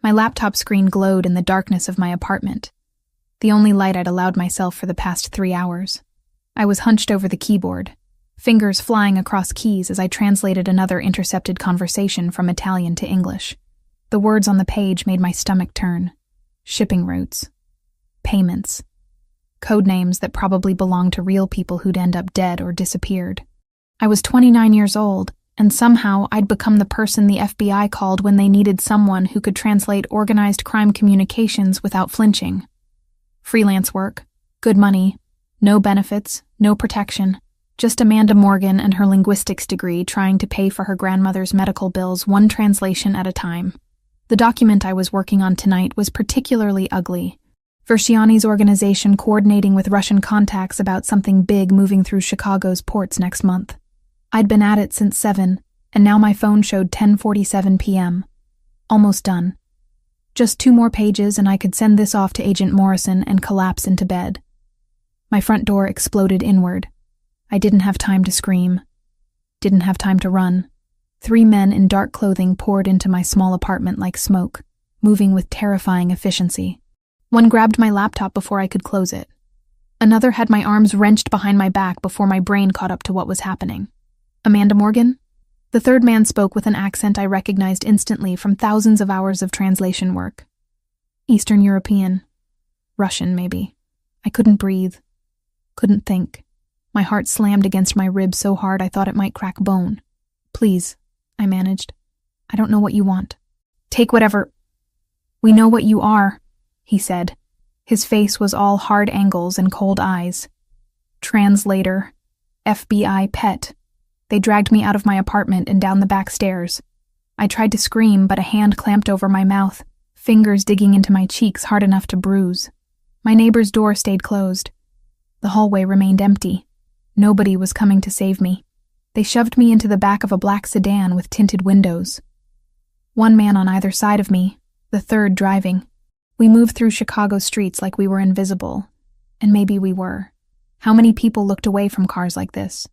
My laptop screen glowed in the darkness of my apartment, the only light I'd allowed myself for the past 3 hours. I was hunched over the keyboard, fingers flying across keys as I translated another intercepted conversation from Italian to English. The words on the page made my stomach turn. Shipping routes. Payments. Code names that probably belonged to real people who'd end up dead or disappeared. I was 29 years old, and somehow I'd become the person the FBI called when they needed someone who could translate organized crime communications without flinching. Freelance work, good money, no benefits, no protection, just Amanda Morgan and her linguistics degree trying to pay for her grandmother's medical bills one translation at a time. The document I was working on tonight was particularly ugly. Versiani's organization coordinating with Russian contacts about something big moving through Chicago's ports next month. I'd been at it since 7, and now my phone showed 10:47 p.m. Almost done. Just 2 more pages and I could send this off to Agent Morrison and collapse into bed. My front door exploded inward. I didn't have time to scream. Didn't have time to run. 3 men in dark clothing poured into my small apartment like smoke, moving with terrifying efficiency. One grabbed my laptop before I could close it. Another had my arms wrenched behind my back before my brain caught up to what was happening. Amanda Morgan? The third man spoke with an accent I recognized instantly from thousands of hours of translation work. Eastern European. Russian, maybe. I couldn't breathe. Couldn't think. My heart slammed against my ribs so hard I thought it might crack bone. Please, I managed. I don't know what you want. Take whatever. We know what you are, he said. His face was all hard angles and cold eyes. Translator. FBI pet. They dragged me out of my apartment and down the back stairs. I tried to scream, but a hand clamped over my mouth, fingers digging into my cheeks hard enough to bruise. My neighbor's door stayed closed. The hallway remained empty. Nobody was coming to save me. They shoved me into the back of a black sedan with tinted windows. 1 man on either side of me, the third driving. We moved through Chicago streets like we were invisible. And maybe we were. How many people looked away from cars like this,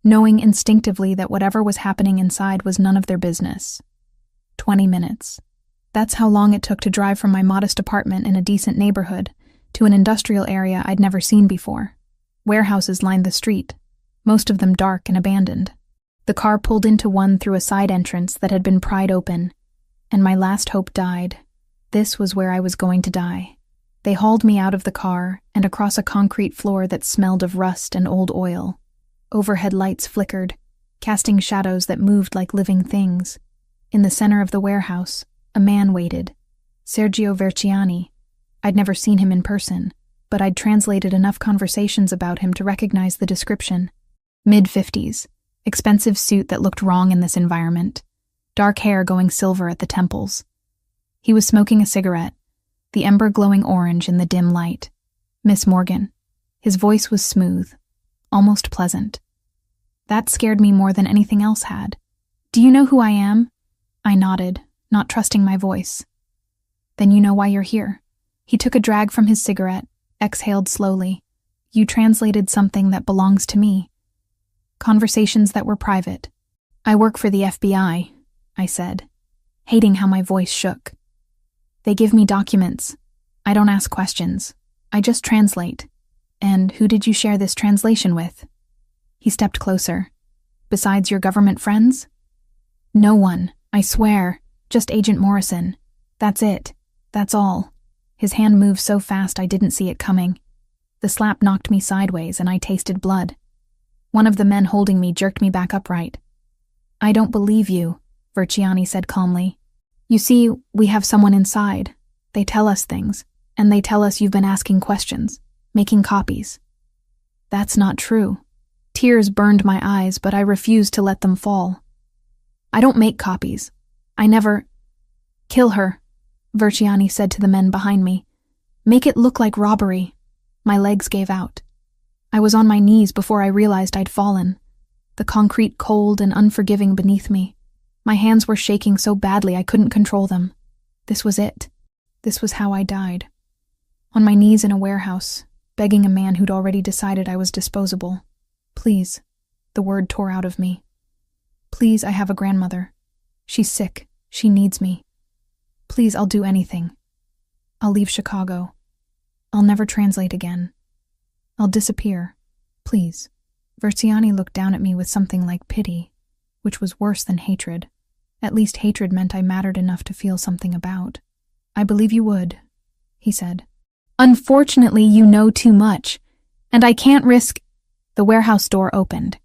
knowing instinctively that whatever was happening inside was none of their business? 20 minutes. That's how long it took to drive from my modest apartment in a decent neighborhood to an industrial area I'd never seen before. Warehouses lined the street, most of them dark and abandoned. The car pulled into one through a side entrance that had been pried open, and my last hope died. This was where I was going to die. They hauled me out of the car and across a concrete floor that smelled of rust and old oil. Overhead lights flickered, casting shadows that moved like living things. In the center of the warehouse, a man waited. Sergio Verciani. I'd never seen him in person, but I'd translated enough conversations about him to recognize the description. Mid-50s, expensive suit that looked wrong in this environment, dark hair going silver at the temples. He was smoking a cigarette, the ember glowing orange in the dim light. Miss Morgan. His voice was smooth, almost pleasant. That scared me more than anything else had. Do you know who I am? I nodded, not trusting my voice. Then you know why you're here. He took a drag from his cigarette, exhaled slowly. You translated something that belongs to me. Conversations that were private. I work for the FBI, I said, hating how my voice shook. They give me documents. I don't ask questions. I just translate. And who did you share this translation with? He stepped closer. Besides your government friends? No one, I swear. Just Agent Morrison. That's it. That's all. His hand moved so fast I didn't see it coming. The slap knocked me sideways and I tasted blood. One of the men holding me jerked me back upright. I don't believe you, Verciani said calmly. You see, we have someone inside. They tell us things, and they tell us you've been asking questions, making copies. That's not true. Tears burned my eyes, but I refused to let them fall. I don't make copies. I never... Kill her, Verciani said to the men behind me. Make it look like robbery. My legs gave out. I was on my knees before I realized I'd fallen, the concrete cold and unforgiving beneath me. My hands were shaking so badly I couldn't control them. This was it. This was how I died. On my knees in a warehouse, begging a man who'd already decided I was disposable. Please, the word tore out of me. Please, I have a grandmother. She's sick. She needs me. Please, I'll do anything. I'll leave Chicago. I'll never translate again. I'll disappear. Please. Versiani looked down at me with something like pity, which was worse than hatred. At least hatred meant I mattered enough to feel something about. I believe you would, he said. Unfortunately, you know too much, and I can't risk— The warehouse door opened.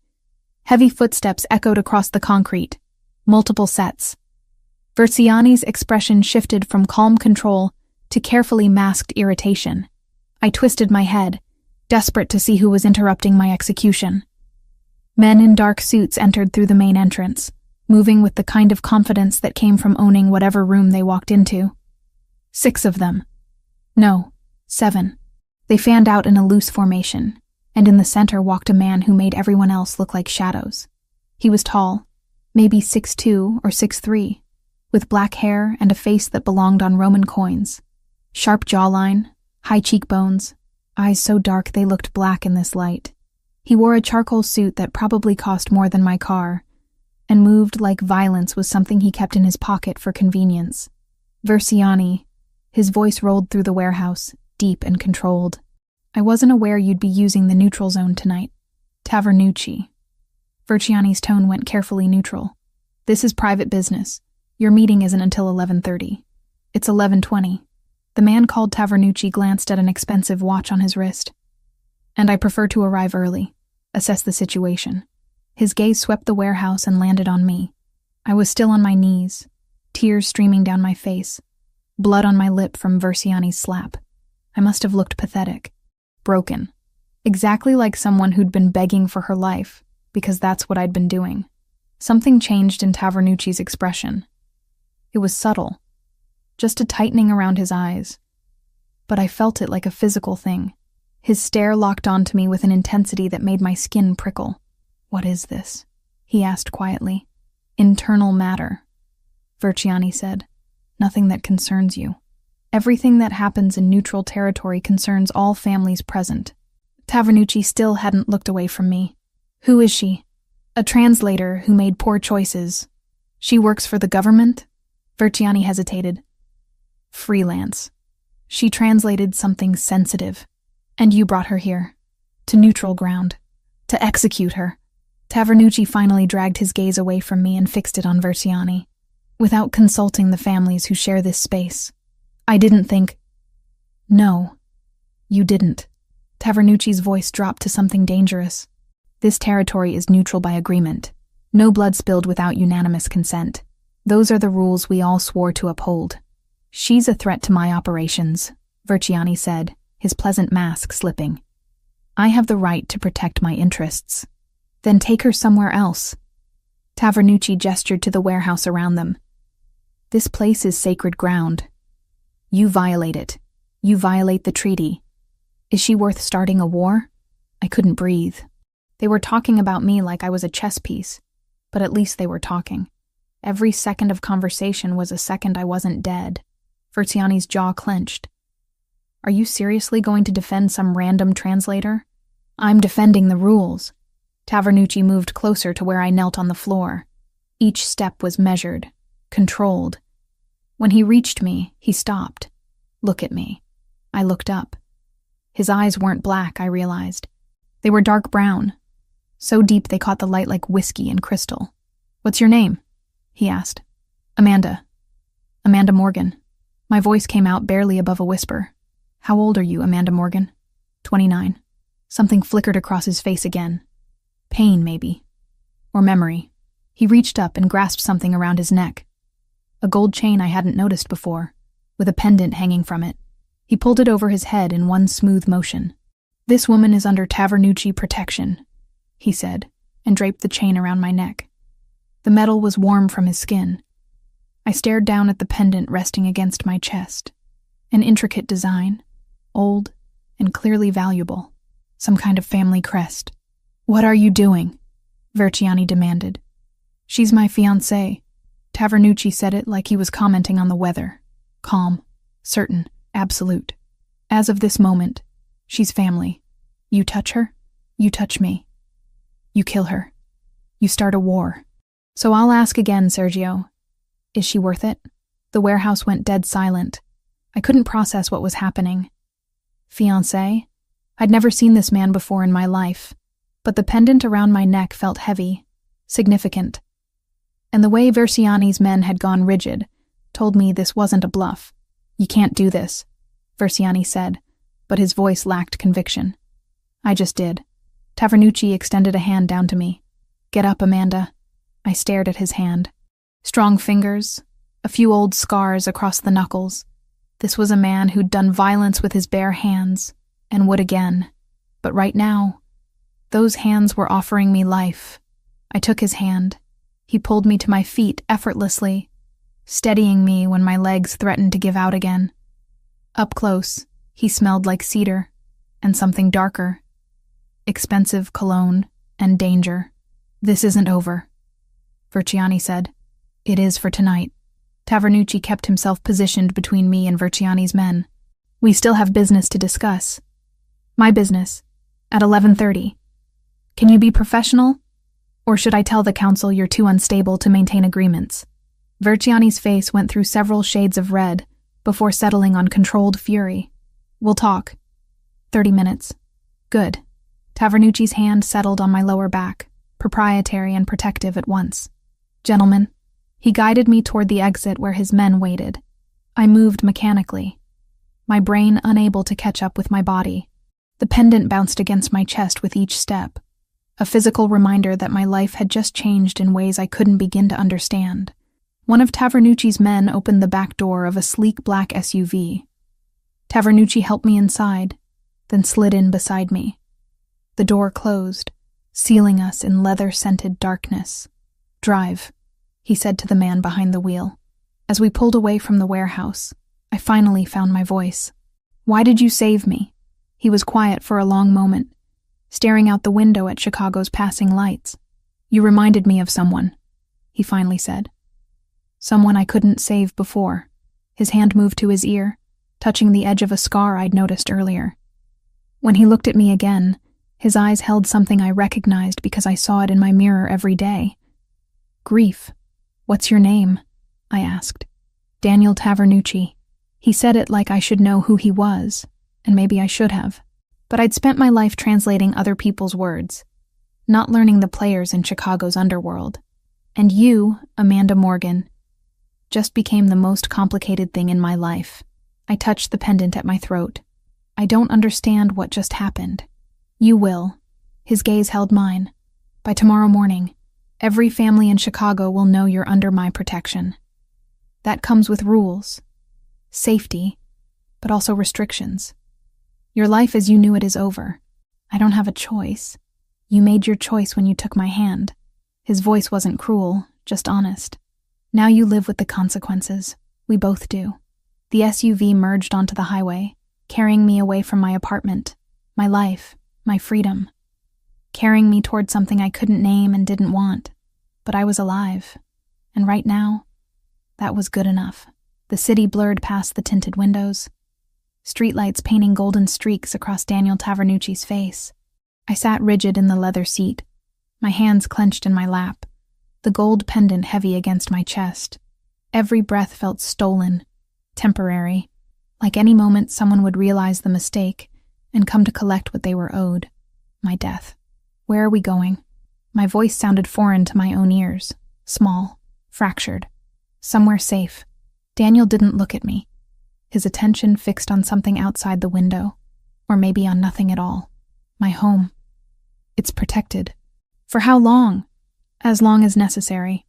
Heavy footsteps echoed across the concrete. Multiple sets. Versiani's expression shifted from calm control to carefully masked irritation. I twisted my head, desperate to see who was interrupting my execution. Men in dark suits entered through the main entrance, moving with the kind of confidence that came from owning whatever room they walked into. 6 of them. No, 7. They fanned out in a loose formation, and in the center walked a man who made everyone else look like shadows. He was tall, maybe 6'2" or 6'3", with black hair and a face that belonged on Roman coins. Sharp jawline, high cheekbones, eyes so dark they looked black in this light. He wore a charcoal suit that probably cost more than my car, and moved like violence was something he kept in his pocket for convenience. Versiani. His voice rolled through the warehouse, deep and controlled. I wasn't aware you'd be using the neutral zone tonight. Tavernucci. Versiani's tone went carefully neutral. This is private business. Your meeting isn't until 11:30. It's 11:20. The man called Tavernucci glanced at an expensive watch on his wrist. And I prefer to arrive early, assess the situation. His gaze swept the warehouse and landed on me. I was still on my knees, tears streaming down my face, blood on my lip from Versiani's slap. I must have looked pathetic, broken, exactly like someone who'd been begging for her life, because that's what I'd been doing. Something changed in Tavernucci's expression. It was subtle, just a tightening around his eyes, but I felt it like a physical thing. His stare locked onto me with an intensity that made my skin prickle. What is this? He asked quietly. Internal matter, Versiani said. Nothing that concerns you. Everything that happens in neutral territory concerns all families present. Tavernucci still hadn't looked away from me. Who is she? A translator who made poor choices. She works for the government? Versiani hesitated. Freelance. She translated something sensitive. And you brought her here. To neutral ground. To execute her. Tavernucci finally dragged his gaze away from me and fixed it on Versiani. Without consulting the families who share this space. I didn't think— No, you didn't. Tavernucci's voice dropped to something dangerous. This territory is neutral by agreement. No blood spilled without unanimous consent. Those are the rules we all swore to uphold. She's a threat to my operations, Versiani said, his pleasant mask slipping. I have the right to protect my interests. Then take her somewhere else. Tavernucci gestured to the warehouse around them. This place is sacred ground. You violate it. You violate the treaty. Is she worth starting a war? I couldn't breathe. They were talking about me like I was a chess piece, but at least they were talking. Every second of conversation was a second I wasn't dead. Versiani's jaw clenched. Are you seriously going to defend some random translator? I'm defending the rules. Tavernucci moved closer to where I knelt on the floor. Each step was measured, controlled. When he reached me, he stopped. Look at me. I looked up. His eyes weren't black, I realized. They were dark brown, so deep they caught the light like whiskey and crystal. What's your name? He asked. Amanda. Amanda Morgan. My voice came out barely above a whisper. How old are you, Amanda Morgan? 29. Something flickered across his face again. Pain, maybe. Or memory. He reached up and grasped something around his neck. A gold chain I hadn't noticed before, with a pendant hanging from it. He pulled it over his head in one smooth motion. This woman is under Tavernucci protection, he said, and draped the chain around my neck. The metal was warm from his skin. I stared down at the pendant resting against my chest. An intricate design, old and clearly valuable. Some kind of family crest. What are you doing? Versiani demanded. She's my fiancée. Tavernucci said it like he was commenting on the weather. Calm, certain, absolute. As of this moment, she's family. You touch her, you touch me. You kill her. You start a war. So I'll ask again, Sergio. Is she worth it? The warehouse went dead silent. I couldn't process what was happening. Fiancé? I'd never seen this man before in my life, but the pendant around my neck felt heavy, significant. And the way Versiani's men had gone rigid told me this wasn't a bluff. You can't do this, Versiani said, but his voice lacked conviction. I just did. Tavernucci extended a hand down to me. Get up, Amanda. I stared at his hand. Strong fingers, a few old scars across the knuckles. This was a man who'd done violence with his bare hands, and would again. But right now, those hands were offering me life. I took his hand. He pulled me to my feet effortlessly, steadying me when my legs threatened to give out again. Up close, he smelled like cedar, and something darker. Expensive cologne and danger. This isn't over, Versiani said. It is for tonight. Tavernucci kept himself positioned between me and Versiani's men. We still have business to discuss. My business, at 11:30. Can you be professional? Or should I tell the council you're too unstable to maintain agreements? Versiani's face went through several shades of red before settling on controlled fury. We'll talk. 30 minutes. Good. Tavernucci's hand settled on my lower back, proprietary and protective at once. Gentlemen, he guided me toward the exit where his men waited. I moved mechanically, my brain unable to catch up with my body. The pendant bounced against my chest with each step, a physical reminder that my life had just changed in ways I couldn't begin to understand. One of Tavernucci's men opened the back door of a sleek black SUV. Tavernucci helped me inside, then slid in beside me. The door closed, sealing us in leather-scented darkness. Drive, he said to the man behind the wheel. As we pulled away from the warehouse, I finally found my voice. Why did you save me? He was quiet for a long moment, staring out the window at Chicago's passing lights. You reminded me of someone, he finally said. Someone I couldn't save before. His hand moved to his ear, touching the edge of a scar I'd noticed earlier. When he looked at me again, his eyes held something I recognized because I saw it in my mirror every day. Grief. What's your name? I asked. Daniel Tavernucci. He said it like I should know who he was, and maybe I should have. But I'd spent my life translating other people's words, not learning the players in Chicago's underworld. And you, Amanda Morgan, just became the most complicated thing in my life. I touched the pendant at my throat. I don't understand what just happened. You will. His gaze held mine. By tomorrow morning, every family in Chicago will know you're under my protection. That comes with rules, safety, but also restrictions. Your life as you knew it is over. I don't have a choice. You made your choice when you took my hand. His voice wasn't cruel, just honest. Now you live with the consequences. We both do. The SUV merged onto the highway, carrying me away from my apartment, my life, my freedom, carrying me toward something I couldn't name and didn't want. But I was alive, and right now, that was good enough. The city blurred past the tinted windows, streetlights painting golden streaks across Daniel Tavernucci's face. I sat rigid in the leather seat, my hands clenched in my lap, the gold pendant heavy against my chest. Every breath felt stolen, temporary, like any moment someone would realize the mistake and come to collect what they were owed, my death. Where are we going? My voice sounded foreign to my own ears, small, fractured. Somewhere safe. Daniel didn't look at me, his attention fixed on something outside the window, or maybe on nothing at all. My home. It's protected. For how long? As long as necessary.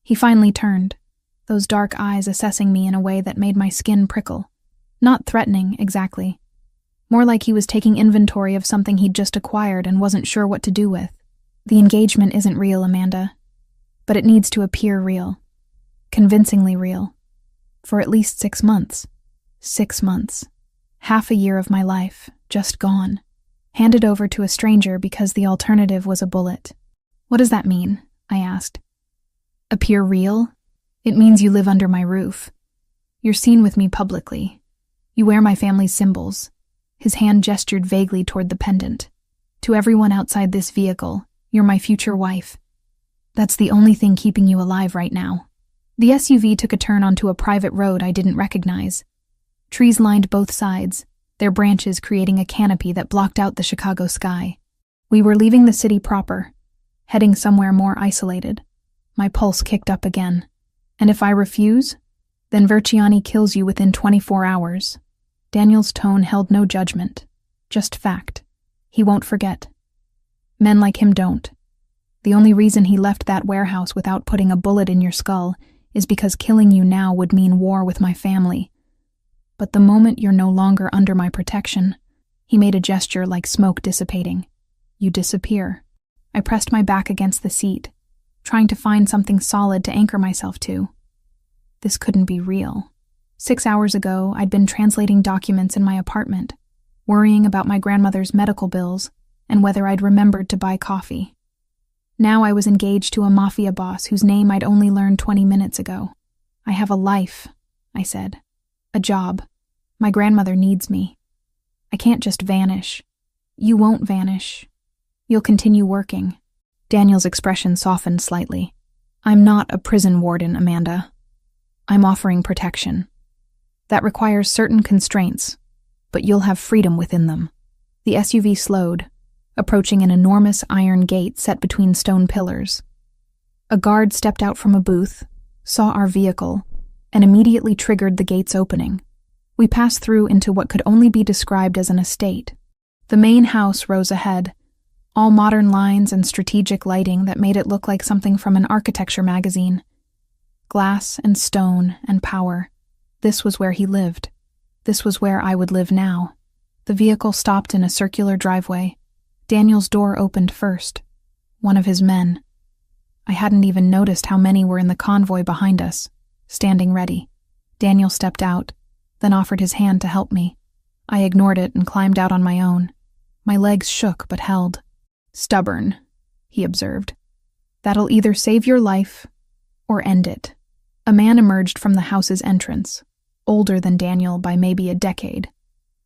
He finally turned, those dark eyes assessing me in a way that made my skin prickle. Not threatening, exactly. More like he was taking inventory of something he'd just acquired and wasn't sure what to do with. The engagement isn't real, Amanda, but it needs to appear real. Convincingly real. For at least 6 months. 6 months. Half a year of my life, just gone. Handed over to a stranger because the alternative was a bullet. What does that mean? I asked. Appear real? It means you live under my roof. You're seen with me publicly. You wear my family's symbols. His hand gestured vaguely toward the pendant. To everyone outside this vehicle, you're my future wife. That's the only thing keeping you alive right now. The SUV took a turn onto a private road I didn't recognize. Trees lined both sides, their branches creating a canopy that blocked out the Chicago sky. We were leaving the city proper, heading somewhere more isolated. My pulse kicked up again. And if I refuse, then Verciani kills you within 24 hours. Daniel's tone held no judgment, just fact. He won't forget. Men like him don't. The only reason he left that warehouse without putting a bullet in your skull is because killing you now would mean war with my family. But the moment you're no longer under my protection, he made a gesture like smoke dissipating. You disappear. I pressed my back against the seat, trying to find something solid to anchor myself to. This couldn't be real. 6 hours ago, I'd been translating documents in my apartment, worrying about my grandmother's medical bills and whether I'd remembered to buy coffee. Now I was engaged to a Mafia boss whose name I'd only learned 20 minutes ago. I have a life, I said. A job. My grandmother needs me. I can't just vanish. You won't vanish. You'll continue working. Daniel's expression softened slightly. I'm not a prison warden, Amanda. I'm offering protection. That requires certain constraints, but you'll have freedom within them. The SUV slowed, approaching an enormous iron gate set between stone pillars. A guard stepped out from a booth, saw our vehicle, and immediately triggered the gate's opening. We passed through into what could only be described as an estate. The main house rose ahead, all modern lines and strategic lighting that made it look like something from an architecture magazine. Glass and stone and power. This was where he lived. This was where I would live now. The vehicle stopped in a circular driveway. Daniel's door opened first. One of his men. I hadn't even noticed how many were in the convoy behind us, standing ready. Daniel stepped out, then offered his hand to help me. I ignored it and climbed out on my own. My legs shook but held. Stubborn, he observed. That'll either save your life or end it. A man emerged from the house's entrance, older than Daniel by maybe a decade,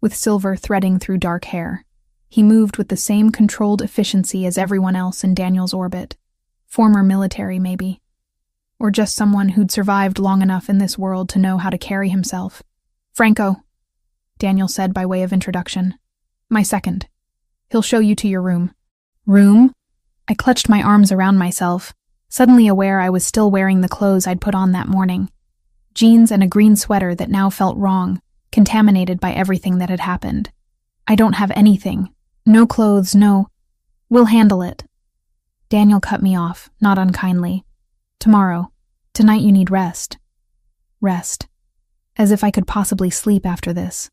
with silver threading through dark hair. He moved with the same controlled efficiency as everyone else in Daniel's orbit. Former military, maybe. Or just someone who'd survived long enough in this world to know how to carry himself. Franco, Daniel said by way of introduction. My second. He'll show you to your room. Room? I clutched my arms around myself, suddenly aware I was still wearing the clothes I'd put on that morning. Jeans and a green sweater that now felt wrong, contaminated by everything that had happened. I don't have anything. No clothes, no. We'll handle it. Daniel cut me off, not unkindly. Tomorrow. Tonight you need rest. Rest. As if I could possibly sleep after this.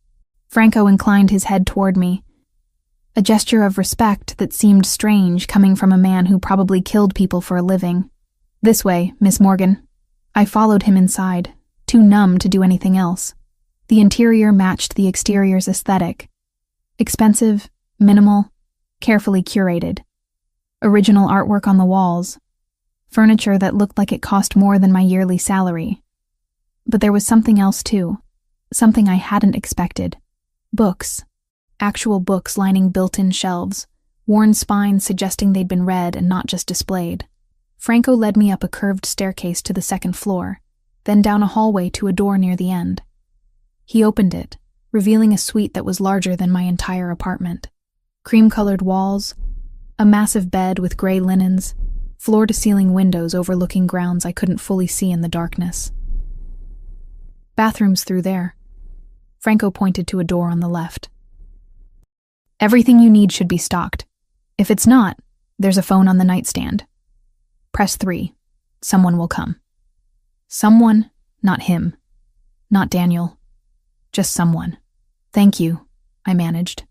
Franco inclined his head toward me. A gesture of respect that seemed strange coming from a man who probably killed people for a living. This way, Miss Morgan. I followed him inside, too numb to do anything else. The interior matched the exterior's aesthetic. Expensive, minimal, carefully curated. Original artwork on the walls. Furniture that looked like it cost more than my yearly salary. But there was something else too. Something I hadn't expected. Books. Actual books lining built-in shelves, worn spines suggesting they'd been read and not just displayed. Franco led me up a curved staircase to the second floor, then down a hallway to a door near the end. He opened it, revealing a suite that was larger than my entire apartment. Cream-colored walls, a massive bed with gray linens, floor-to-ceiling windows overlooking grounds I couldn't fully see in the darkness. Bathrooms through there. Franco pointed to a door on the left. Everything you need should be stocked. If it's not, there's a phone on the nightstand. Press 3. Someone will come. Someone, not him. Not Daniel. Just someone. Thank you, I managed.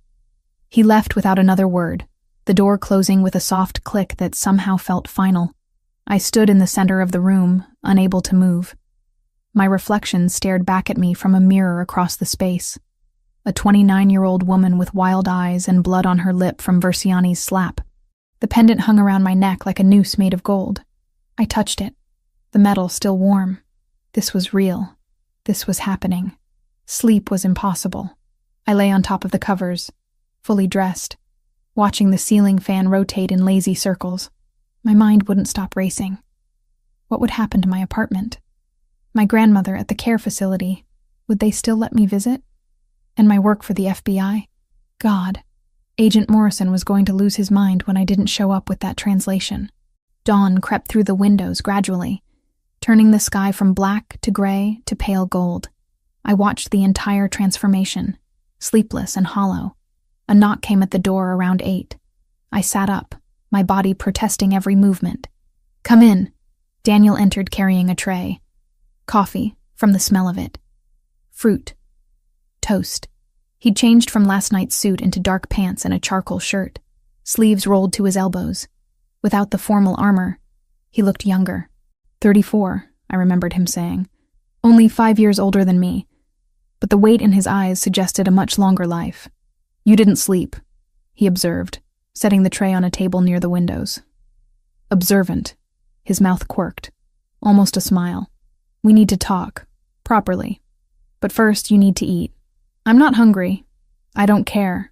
He left without another word, the door closing with a soft click that somehow felt final. I stood in the center of the room, unable to move. My reflection stared back at me from a mirror across the space. A 29-year-old woman with wild eyes and blood on her lip from Verciani's slap. The pendant hung around my neck like a noose made of gold. I touched it, the metal still warm. This was real. This was happening. Sleep was impossible. I lay on top of the covers, fully dressed, watching the ceiling fan rotate in lazy circles. My mind wouldn't stop racing. What would happen to my apartment? My grandmother at the care facility. Would they still let me visit? And my work for the FBI? God. Agent Morrison was going to lose his mind when I didn't show up with that translation. Dawn crept through the windows gradually, turning the sky from black to gray to pale gold. I watched the entire transformation, sleepless and hollow. A knock came at the door around 8. I sat up, my body protesting every movement. "Come in." Daniel entered carrying a tray. Coffee, from the smell of it. Fruit. Toast. He'd changed from last night's suit into dark pants and a charcoal shirt, sleeves rolled to his elbows. Without the formal armor, he looked younger. 34, I remembered him saying. Only 5 years older than me, but the weight in his eyes suggested a much longer life. "You didn't sleep," he observed, setting the tray on a table near the windows. Observant. His mouth quirked, almost a smile. "We need to talk, properly. But first, you need to eat." "I'm not hungry. I don't care."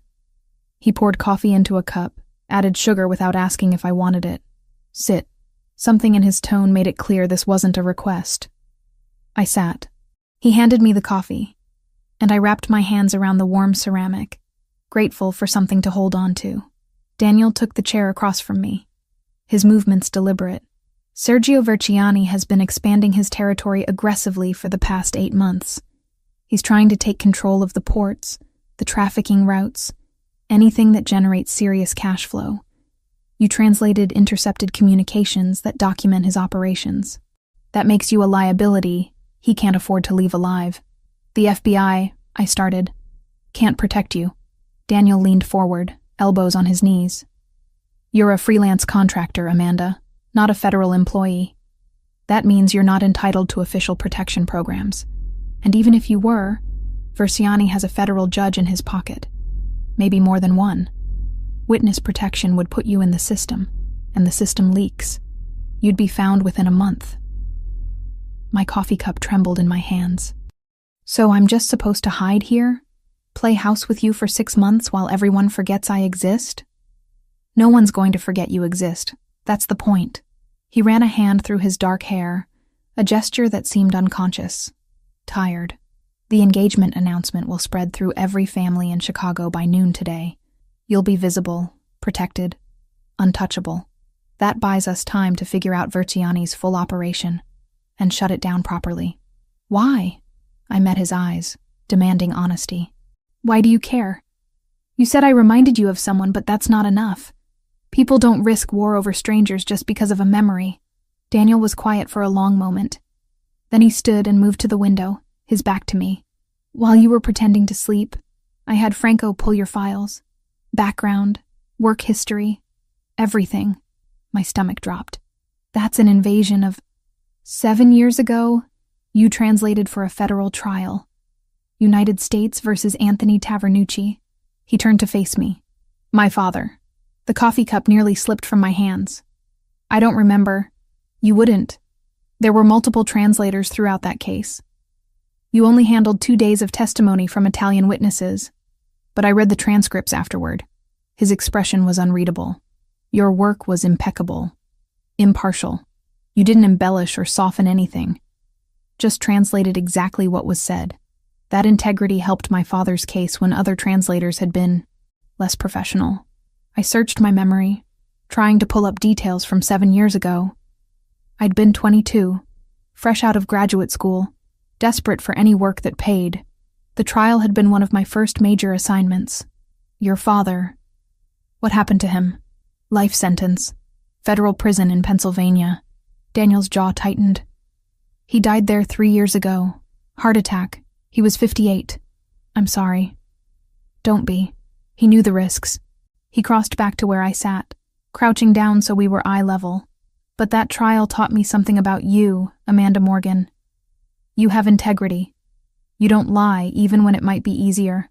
He poured coffee into a cup, added sugar without asking if I wanted it. "Sit." Something in his tone made it clear this wasn't a request. I sat. He handed me the coffee, and I wrapped my hands around the warm ceramic, grateful for something to hold on to. Daniel took the chair across from me, his movements deliberate. "Sergio Verciani has been expanding his territory aggressively for the past 8 months. He's trying to take control of the ports, the trafficking routes, anything that generates serious cash flow. You translated intercepted communications that document his operations. That makes you a liability he can't afford to leave alive. The FBI," I started, "can't protect you." Daniel leaned forward, elbows on his knees. "You're a freelance contractor, Amanda, not a federal employee. That means you're not entitled to official protection programs. And even if you were, Verciani has a federal judge in his pocket. Maybe more than one. Witness protection would put you in the system, and the system leaks. You'd be found within a month." My coffee cup trembled in my hands. "So I'm just supposed to hide here? Play house with you for 6 months while everyone forgets I exist?" "No one's going to forget you exist. That's the point." He ran a hand through his dark hair, a gesture that seemed unconscious. "Tired. The engagement announcement will spread through every family in Chicago by noon today. You'll be visible, protected, untouchable. That buys us time to figure out Verciani's full operation and shut it down properly." "Why?" I met his eyes, demanding honesty. "Why do you care? You said I reminded you of someone, but that's not enough. People don't risk war over strangers just because of a memory." Daniel was quiet for a long moment. Then he stood and moved to the window, his back to me. "While you were pretending to sleep, I had Franco pull your files. Background, work history, everything." My stomach dropped. "That's an invasion of... 7 years ago, you translated for a federal trial. United States versus Anthony Tavernucci." He turned to face me. "My father." The coffee cup nearly slipped from my hands. "I don't remember." "You wouldn't. There were multiple translators throughout that case. You only handled 2 days of testimony from Italian witnesses, but I read the transcripts afterward." His expression was unreadable. "Your work was impeccable, impartial. You didn't embellish or soften anything. Just translated exactly what was said. That integrity helped my father's case when other translators had been less professional." I searched my memory, trying to pull up details from 7 years ago. I'd been 22, fresh out of graduate school, desperate for any work that paid. The trial had been one of my first major assignments. "Your father. What happened to him?" "Life sentence. Federal prison in Pennsylvania." Daniel's jaw tightened. "He died there 3 years ago. Heart attack. He was 58. I'm sorry." "Don't be." He knew the risks. He crossed back to where I sat, crouching down so we were eye level. "But that trial taught me something about you, Amanda Morgan. You have integrity. You don't lie, even when it might be easier.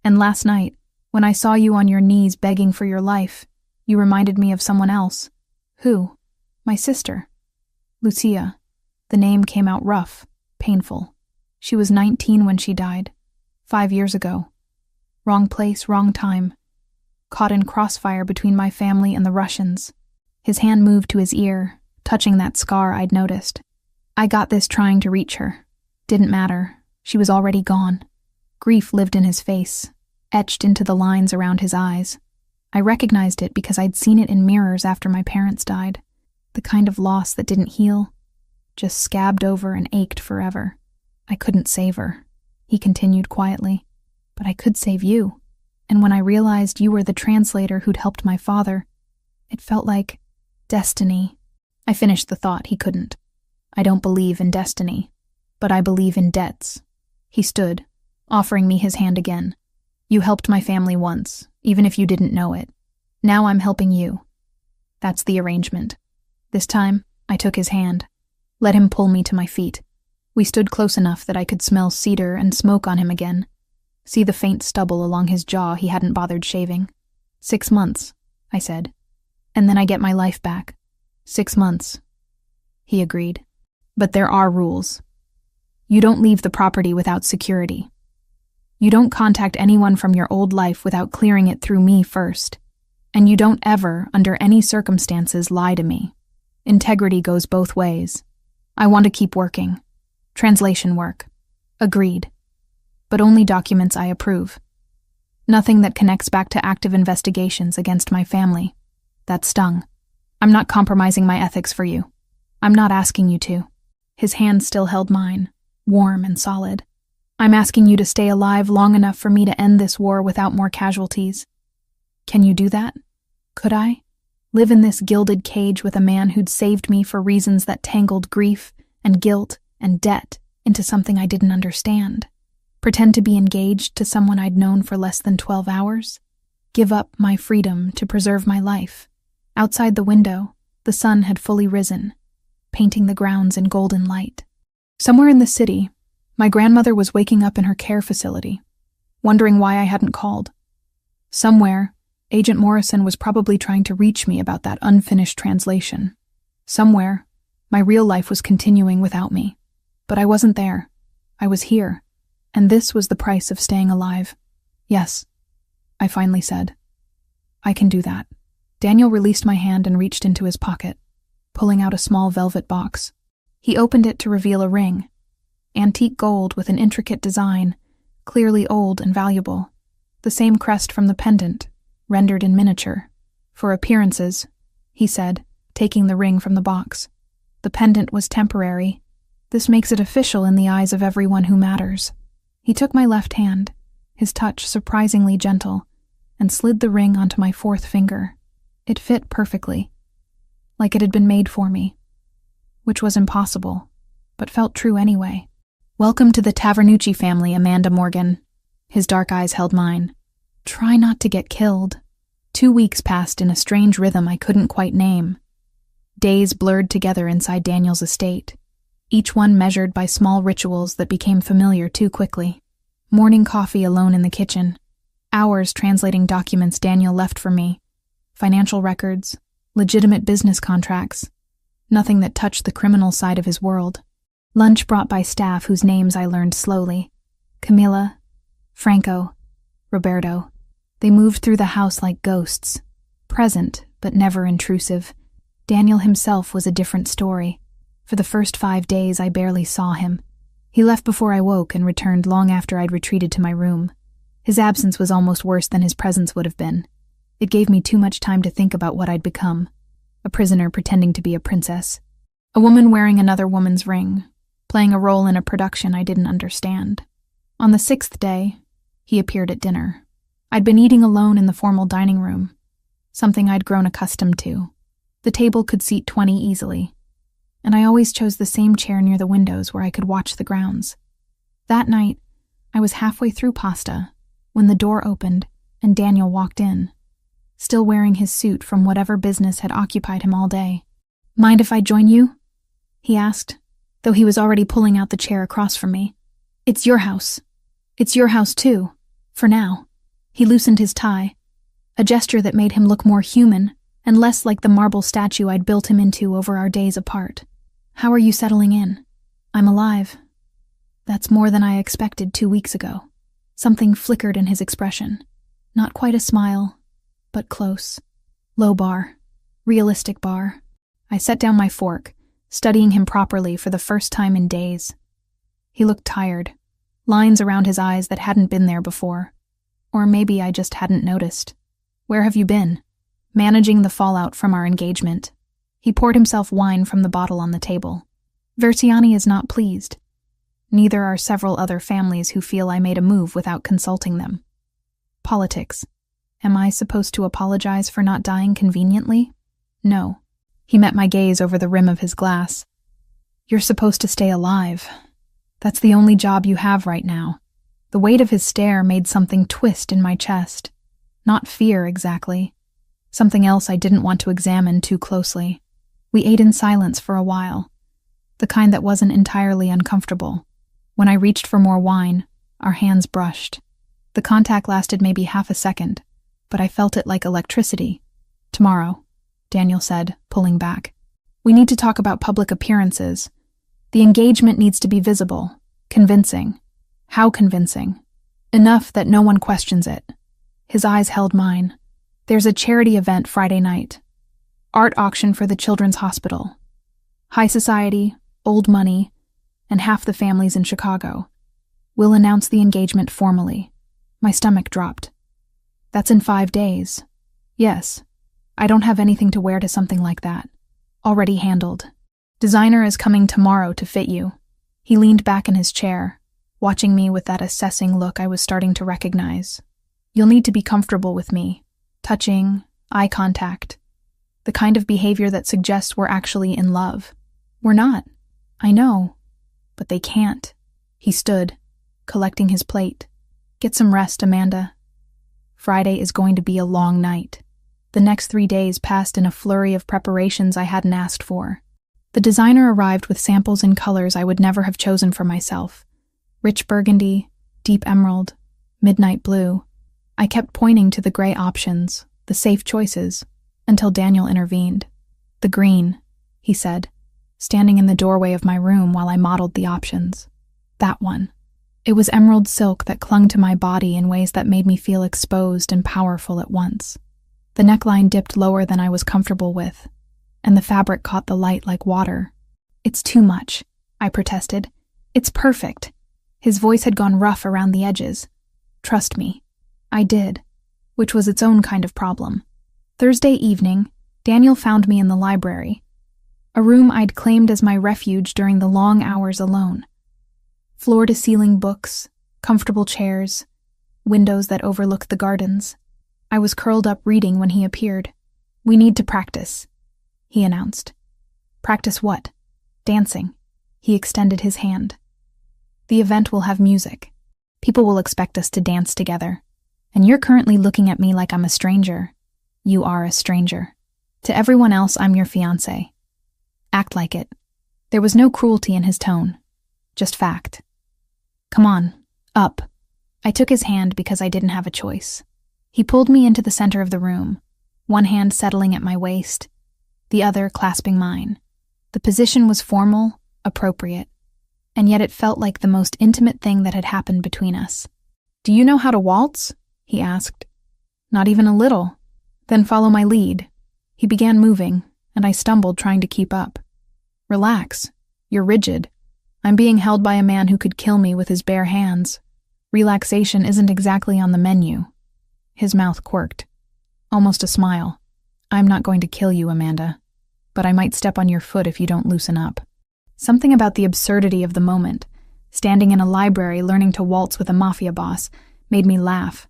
And last night, when I saw you on your knees begging for your life, you reminded me of someone else." "Who?" "My sister. Lucia." The name came out rough, painful. "She was 19 when she died. 5 years ago. Wrong place, wrong time. Caught in crossfire between my family and the Russians." His hand moved to his ear, touching that scar I'd noticed. I got this trying to reach her. Didn't matter. She was already gone. Grief lived in his face, etched into the lines around his eyes. I recognized it because I'd seen it in mirrors after my parents died. The kind of loss that didn't heal, just scabbed over and ached forever. I couldn't save her, he continued quietly, but I could save you. And when I realized you were the translator who'd helped my father, it felt like destiny. I finished the thought, he couldn't. I don't believe in destiny, but I believe in debts. He stood, offering me his hand again. You helped my family once, even if you didn't know it. Now I'm helping you. That's the arrangement. This time, I took his hand, let him pull me to my feet. We stood close enough that I could smell cedar and smoke on him again, see the faint stubble along his jaw he hadn't bothered shaving. 6 months, I said, and then I get my life back. 6 months. He agreed. But there are rules. You don't leave the property without security. You don't contact anyone from your old life without clearing it through me first. And you don't ever, under any circumstances, lie to me. Integrity goes both ways. I want to keep working. Translation work. Agreed. But only documents I approve. Nothing that connects back to active investigations against my family. That stung. I'm not compromising my ethics for you. I'm not asking you to. His hand still held mine, warm and solid. I'm asking you to stay alive long enough for me to end this war without more casualties. Can you do that? Could I? Live in this gilded cage with a man who'd saved me for reasons that tangled grief and guilt and debt into something I didn't understand? Pretend to be engaged to someone I'd known for less than 12 hours? Give up my freedom to preserve my life? Outside the window, the sun had fully risen, painting the grounds in golden light. Somewhere in the city, my grandmother was waking up in her care facility, wondering why I hadn't called. Somewhere, Agent Morrison was probably trying to reach me about that unfinished translation. Somewhere, my real life was continuing without me. But I wasn't there. I was here. And this was the price of staying alive. Yes, I finally said. I can do that. Daniel released my hand and reached into his pocket, pulling out a small velvet box. He opened it to reveal a ring. Antique gold with an intricate design, clearly old and valuable. The same crest from the pendant, rendered in miniature. For appearances, he said, taking the ring from the box. The pendant was temporary. This makes it official in the eyes of everyone who matters. He took my left hand, his touch surprisingly gentle, and slid the ring onto my 4th finger. It fit perfectly, like it had been made for me, which was impossible, but felt true anyway. Welcome to the Tavernucci family, Amanda Morgan. His dark eyes held mine. Try not to get killed. 2 weeks passed in a strange rhythm I couldn't quite name. Days blurred together inside Daniel's estate, each one measured by small rituals that became familiar too quickly. Morning coffee alone in the kitchen. Hours translating documents Daniel left for me. Financial records, legitimate business contracts. Nothing that touched the criminal side of his world. Lunch brought by staff whose names I learned slowly. Camilla, Franco, Roberto. They moved through the house like ghosts. Present, but never intrusive. Daniel himself was a different story. For the first 5 days, I barely saw him. He left before I woke and returned long after I'd retreated to my room. His absence was almost worse than his presence would have been. It gave me too much time to think about what I'd become. A prisoner pretending to be a princess. A woman wearing another woman's ring, playing a role in a production I didn't understand. On the 6th day, he appeared at dinner. I'd been eating alone in the formal dining room, something I'd grown accustomed to. The table could seat 20 easily, and I always chose the same chair near the windows where I could watch the grounds. That night, I was halfway through pasta when the door opened and Daniel walked in, still wearing his suit from whatever business had occupied him all day. "Mind if I join you?" he asked, though he was already pulling out the chair across from me. "It's your house. It's your house too, for now." He loosened his tie, a gesture that made him look more human and less like the marble statue I'd built him into over our days apart. "How are you settling in?" "I'm alive." That's more than I expected 2 weeks ago. Something flickered in his expression. Not quite a smile, but close. Low bar. Realistic bar. I set down my fork, studying him properly for the first time in days. He looked tired, lines around his eyes that hadn't been there before. Or maybe I just hadn't noticed. "Where have you been?" "Managing the fallout from our engagement." He poured himself wine from the bottle on the table. "Vertiani is not pleased. Neither are several other families who feel I made a move without consulting them." "Politics. Am I supposed to apologize for not dying conveniently?" "No." He met my gaze over the rim of his glass. "You're supposed to stay alive. That's the only job you have right now." The weight of his stare made something twist in my chest. Not fear, exactly. Something else I didn't want to examine too closely. We ate in silence for a while, the kind that wasn't entirely uncomfortable. When I reached for more wine, our hands brushed. The contact lasted maybe half a second, but I felt it like electricity. "Tomorrow," Daniel said, pulling back. "We need to talk about public appearances. The engagement needs to be visible, convincing." "How convincing?" "Enough that no one questions it." His eyes held mine. "There's a charity event Friday night. Art auction for the Children's Hospital. High society, old money, and half the families in Chicago. We'll announce the engagement formally." My stomach dropped. "That's in 5 days." "Yes. I don't have anything to wear to something like that. Already handled. Designer is coming tomorrow to fit you." He leaned back in his chair, watching me with that assessing look I was starting to recognize. "You'll need to be comfortable with me. Touching, eye contact. The kind of behavior that suggests we're actually in love. We're not. I know. But they can't." He stood, collecting his plate. "Get some rest, Amanda. Friday is going to be a long night." The next 3 days passed in a flurry of preparations I hadn't asked for. The designer arrived with samples in colors I would never have chosen for myself. Rich burgundy, deep emerald, midnight blue. I kept pointing to the gray options, the safe choices, until Daniel intervened. "The green," he said, standing in the doorway of my room while I modeled the options. "That one." It was emerald silk that clung to my body in ways that made me feel exposed and powerful at once. The neckline dipped lower than I was comfortable with, and the fabric caught the light like water. "It's too much," I protested. "It's perfect." His voice had gone rough around the edges. "Trust me." I did, which was its own kind of problem. Thursday evening, Daniel found me in the library, a room I'd claimed as my refuge during the long hours alone. Floor-to-ceiling books, comfortable chairs, windows that overlooked the gardens. I was curled up reading when he appeared. "We need to practice," he announced. "Practice what?" "Dancing." He extended his hand. "The event will have music. People will expect us to dance together. And you're currently looking at me like I'm a stranger. You are a stranger. To everyone else, I'm your fiancé. Act like it." There was no cruelty in his tone, just fact. "Come on, up." I took his hand because I didn't have a choice. He pulled me into the center of the room, one hand settling at my waist, the other clasping mine. The position was formal, appropriate, and yet it felt like the most intimate thing that had happened between us. "Do you know how to waltz?" he asked. "Not even a little." "Then follow my lead." He began moving, and I stumbled trying to keep up. "Relax. You're rigid. I'm being held by a man who could kill me with his bare hands. Relaxation isn't exactly on the menu." His mouth quirked. Almost a smile. "I'm not going to kill you, Amanda, but I might step on your foot if you don't loosen up." Something about the absurdity of the moment, standing in a library learning to waltz with a mafia boss, made me laugh.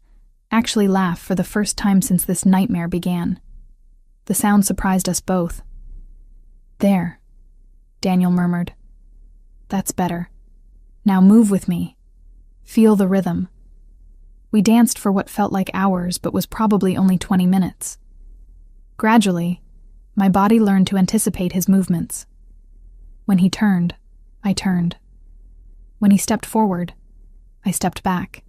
Actually laugh for the first time since this nightmare began. The sound surprised us both. "There," Daniel murmured. "That's better. Now move with me. Feel the rhythm." We danced for what felt like hours but was probably only 20 minutes. Gradually, my body learned to anticipate his movements. When he turned, I turned. When he stepped forward, I stepped back.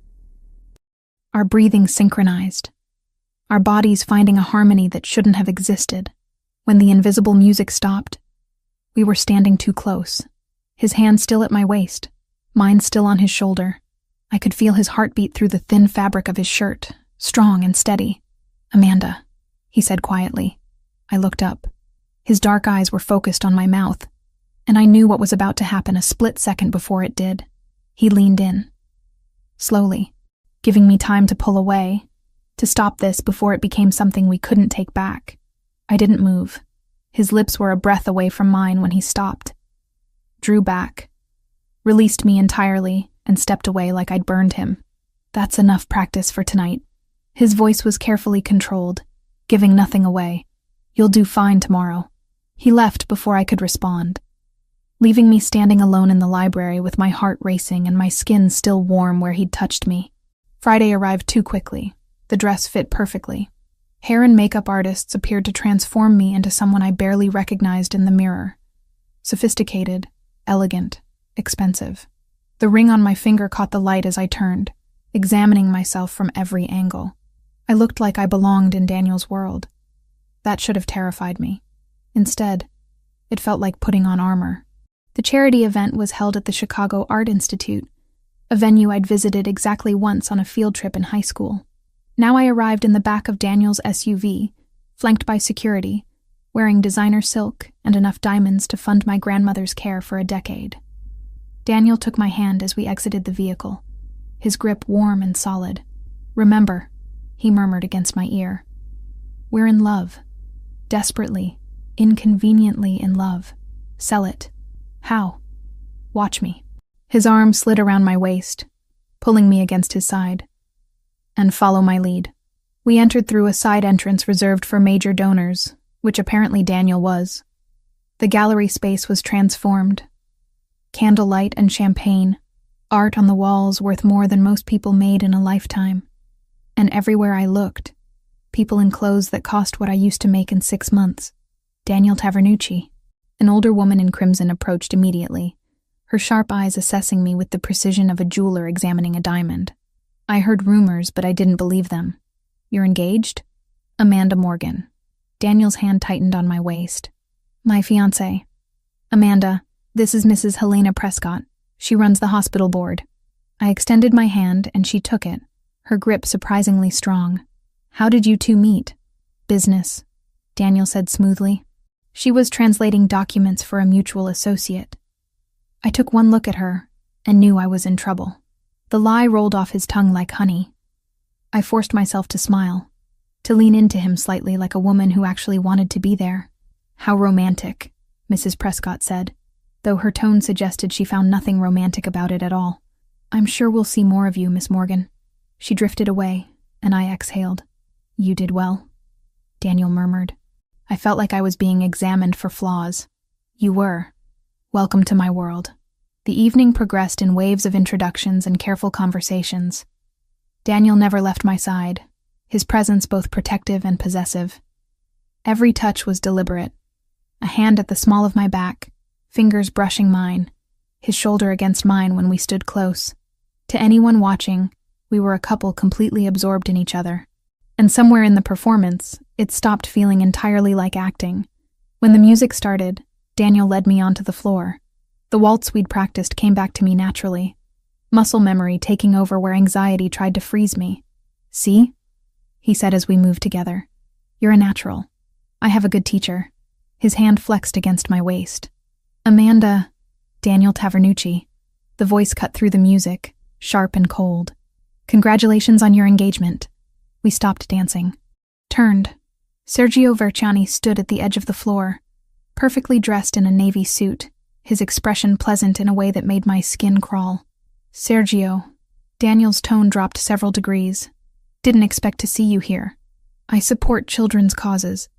Our breathing synchronized, our bodies finding a harmony that shouldn't have existed. When the invisible music stopped, we were standing too close, his hand still at my waist, mine still on his shoulder. I could feel his heartbeat through the thin fabric of his shirt, strong and steady. "Amanda," he said quietly. I looked up. His dark eyes were focused on my mouth. and I knew what was about to happen a split second before it did. He leaned in, slowly, giving me time to pull away, to stop this before it became something we couldn't take back. I didn't move. His lips were a breath away from mine when he stopped, drew back, released me entirely, and stepped away like I'd burned him. That's enough practice for tonight. His voice was carefully controlled, giving nothing away. You'll do fine tomorrow. He left before I could respond, leaving me standing alone in the library with my heart racing and my skin still warm where he'd touched me. Friday arrived too quickly. The dress fit perfectly. Hair and makeup artists appeared to transform me into someone I barely recognized in the mirror. Sophisticated, elegant, expensive. The ring on my finger caught the light as I turned, examining myself from every angle. I looked like I belonged in Daniel's world. That should have terrified me. Instead, it felt like putting on armor. The charity event was held at the Chicago Art Institute, a venue I'd visited exactly once on a field trip in high school. Now I arrived in the back of Daniel's SUV, flanked by security, wearing designer silk and enough diamonds to fund my grandmother's care for a decade. Daniel took my hand as we exited the vehicle, his grip warm and solid. "Remember," he murmured against my ear. "We're in love. Desperately, inconveniently in love. Sell it." "How?" "Watch me." His arm slid around my waist, pulling me against his side. "And follow my lead." We entered through a side entrance reserved for major donors, which apparently Daniel was. The gallery space was transformed. Candlelight and champagne, art on the walls worth more than most people made in a lifetime. And everywhere I looked, people in clothes that cost what I used to make in 6 months. Daniel Tavernucci. An older woman in crimson approached immediately, her sharp eyes assessing me with the precision of a jeweler examining a diamond. I heard rumors, but I didn't believe them. "You're engaged?" "Amanda Morgan." Daniel's hand tightened on my waist. "My fiancé." "Amanda, this is Mrs. Helena Prescott. She runs the hospital board." I extended my hand, and she took it, her grip surprisingly strong. "How did you two meet?" "Business," Daniel said smoothly. She was translating documents for a mutual associate. I took one look at her and knew I was in trouble. The lie rolled off his tongue like honey. I forced myself to smile, to lean into him slightly like a woman who actually wanted to be there. "How romantic," Mrs. Prescott said, though her tone suggested she found nothing romantic about it at all. "I'm sure we'll see more of you, Miss Morgan." She drifted away, and I exhaled. "You did well," Daniel murmured. I felt like I was being examined for flaws. "You were. Welcome to my world." The evening progressed in waves of introductions and careful conversations. Daniel never left my side, his presence both protective and possessive. Every touch was deliberate. A hand at the small of my back, fingers brushing mine, his shoulder against mine when we stood close. To anyone watching, we were a couple completely absorbed in each other. And somewhere in the performance, it stopped feeling entirely like acting. When the music started, Daniel led me onto the floor. The waltz we'd practiced came back to me naturally, muscle memory taking over where anxiety tried to freeze me. "See?" he said as we moved together. "You're a natural. I have a good teacher." His hand flexed against my waist. "Amanda," Daniel Tavernucci. The voice cut through the music, sharp and cold. "Congratulations on your engagement." We stopped dancing. Turned. Sergio Verciani stood at the edge of the floor, perfectly dressed in a navy suit, his expression pleasant in a way that made my skin crawl. "Sergio," Daniel's tone dropped several degrees. "Didn't expect to see you here. I support children's causes.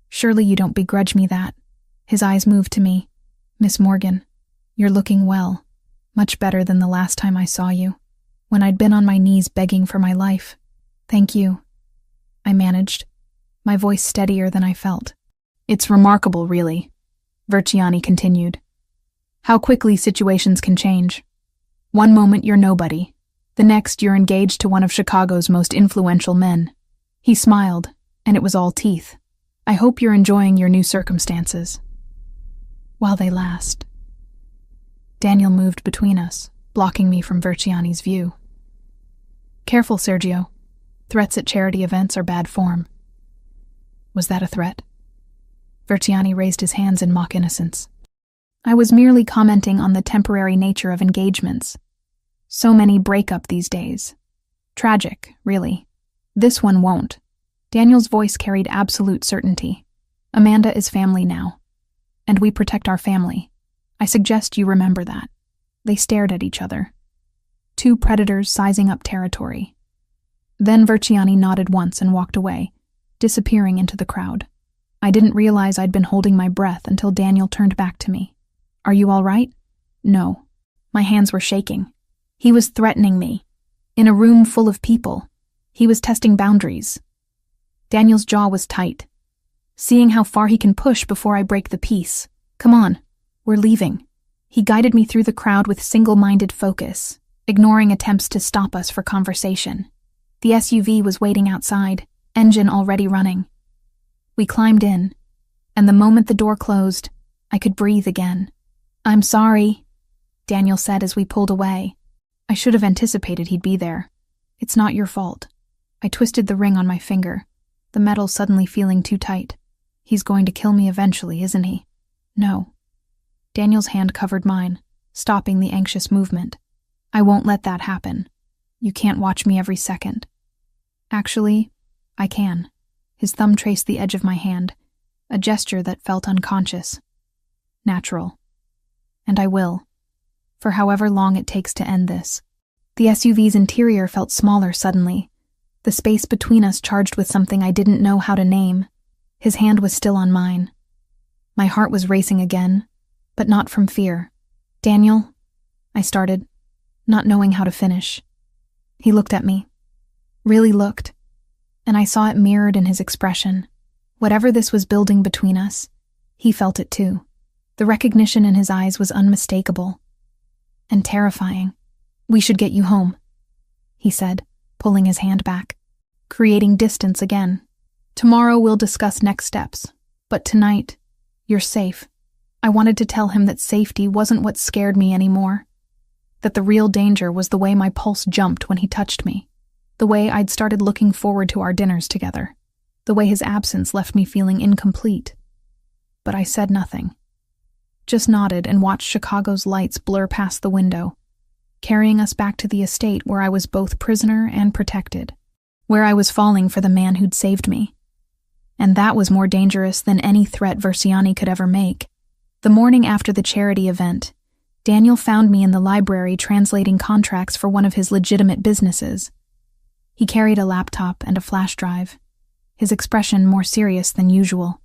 Surely you don't begrudge me that." His eyes moved to me. "Miss Morgan, you're looking well. Much better than the last time I saw you, when I'd been on my knees begging for my life." "Thank you," I managed, my voice steadier than I felt. "It's remarkable, really," Verciani continued. "How quickly situations can change. One moment you're nobody. The next you're engaged to one of Chicago's most influential men." He smiled, and it was all teeth. "I hope you're enjoying your new circumstances." "While they last." Daniel moved between us, blocking me from Verciani's view. "Careful, Sergio. Threats at charity events are bad form." Was that a threat? Verciani raised his hands in mock innocence. I was merely commenting on the temporary nature of engagements. So many break up these days. Tragic, really. This one won't. Daniel's voice carried absolute certainty. Amanda is family now. And we protect our family. I suggest you remember that. They stared at each other. Two predators sizing up territory. Then Verciani nodded once and walked away, disappearing into the crowd. I didn't realize I'd been holding my breath until Daniel turned back to me. Are you all right? No. My hands were shaking. He was threatening me. In a room full of people. He was testing boundaries. Daniel's jaw was tight. Seeing how far he can push before I break the peace. Come on, we're leaving. He guided me through the crowd with single-minded focus, ignoring attempts to stop us for conversation. The SUV was waiting outside, engine already running. We climbed in, and the moment the door closed, I could breathe again. I'm sorry, Daniel said as we pulled away. I should have anticipated he'd be there. It's not your fault. I twisted the ring on my finger, the metal suddenly feeling too tight. He's going to kill me eventually, isn't he? No. Daniel's hand covered mine, stopping the anxious movement. I won't let that happen. You can't watch me every second. Actually, I can. His thumb traced the edge of my hand, a gesture that felt unconscious. Natural. And I will. For however long it takes to end this. The SUV's interior felt smaller suddenly, the space between us charged with something I didn't know how to name. His hand was still on mine. My heart was racing again, but not from fear. Daniel, I started, not knowing how to finish. He looked at me. Really looked. And I saw it mirrored in his expression. Whatever this was building between us, he felt it too. The recognition in his eyes was unmistakable. And terrifying. We should get you home, he said, pulling his hand back, creating distance again. Tomorrow we'll discuss next steps, but tonight, you're safe. I wanted to tell him that safety wasn't what scared me anymore. That the real danger was the way my pulse jumped when he touched me. The way I'd started looking forward to our dinners together. The way his absence left me feeling incomplete. But I said nothing. Just nodded and watched Chicago's lights blur past the window, carrying us back to the estate where I was both prisoner and protected, where I was falling for the man who'd saved me. And that was more dangerous than any threat Verciani could ever make. The morning after the charity event, Daniel found me in the library translating contracts for one of his legitimate businesses. He carried a laptop and a flash drive, his expression more serious than usual.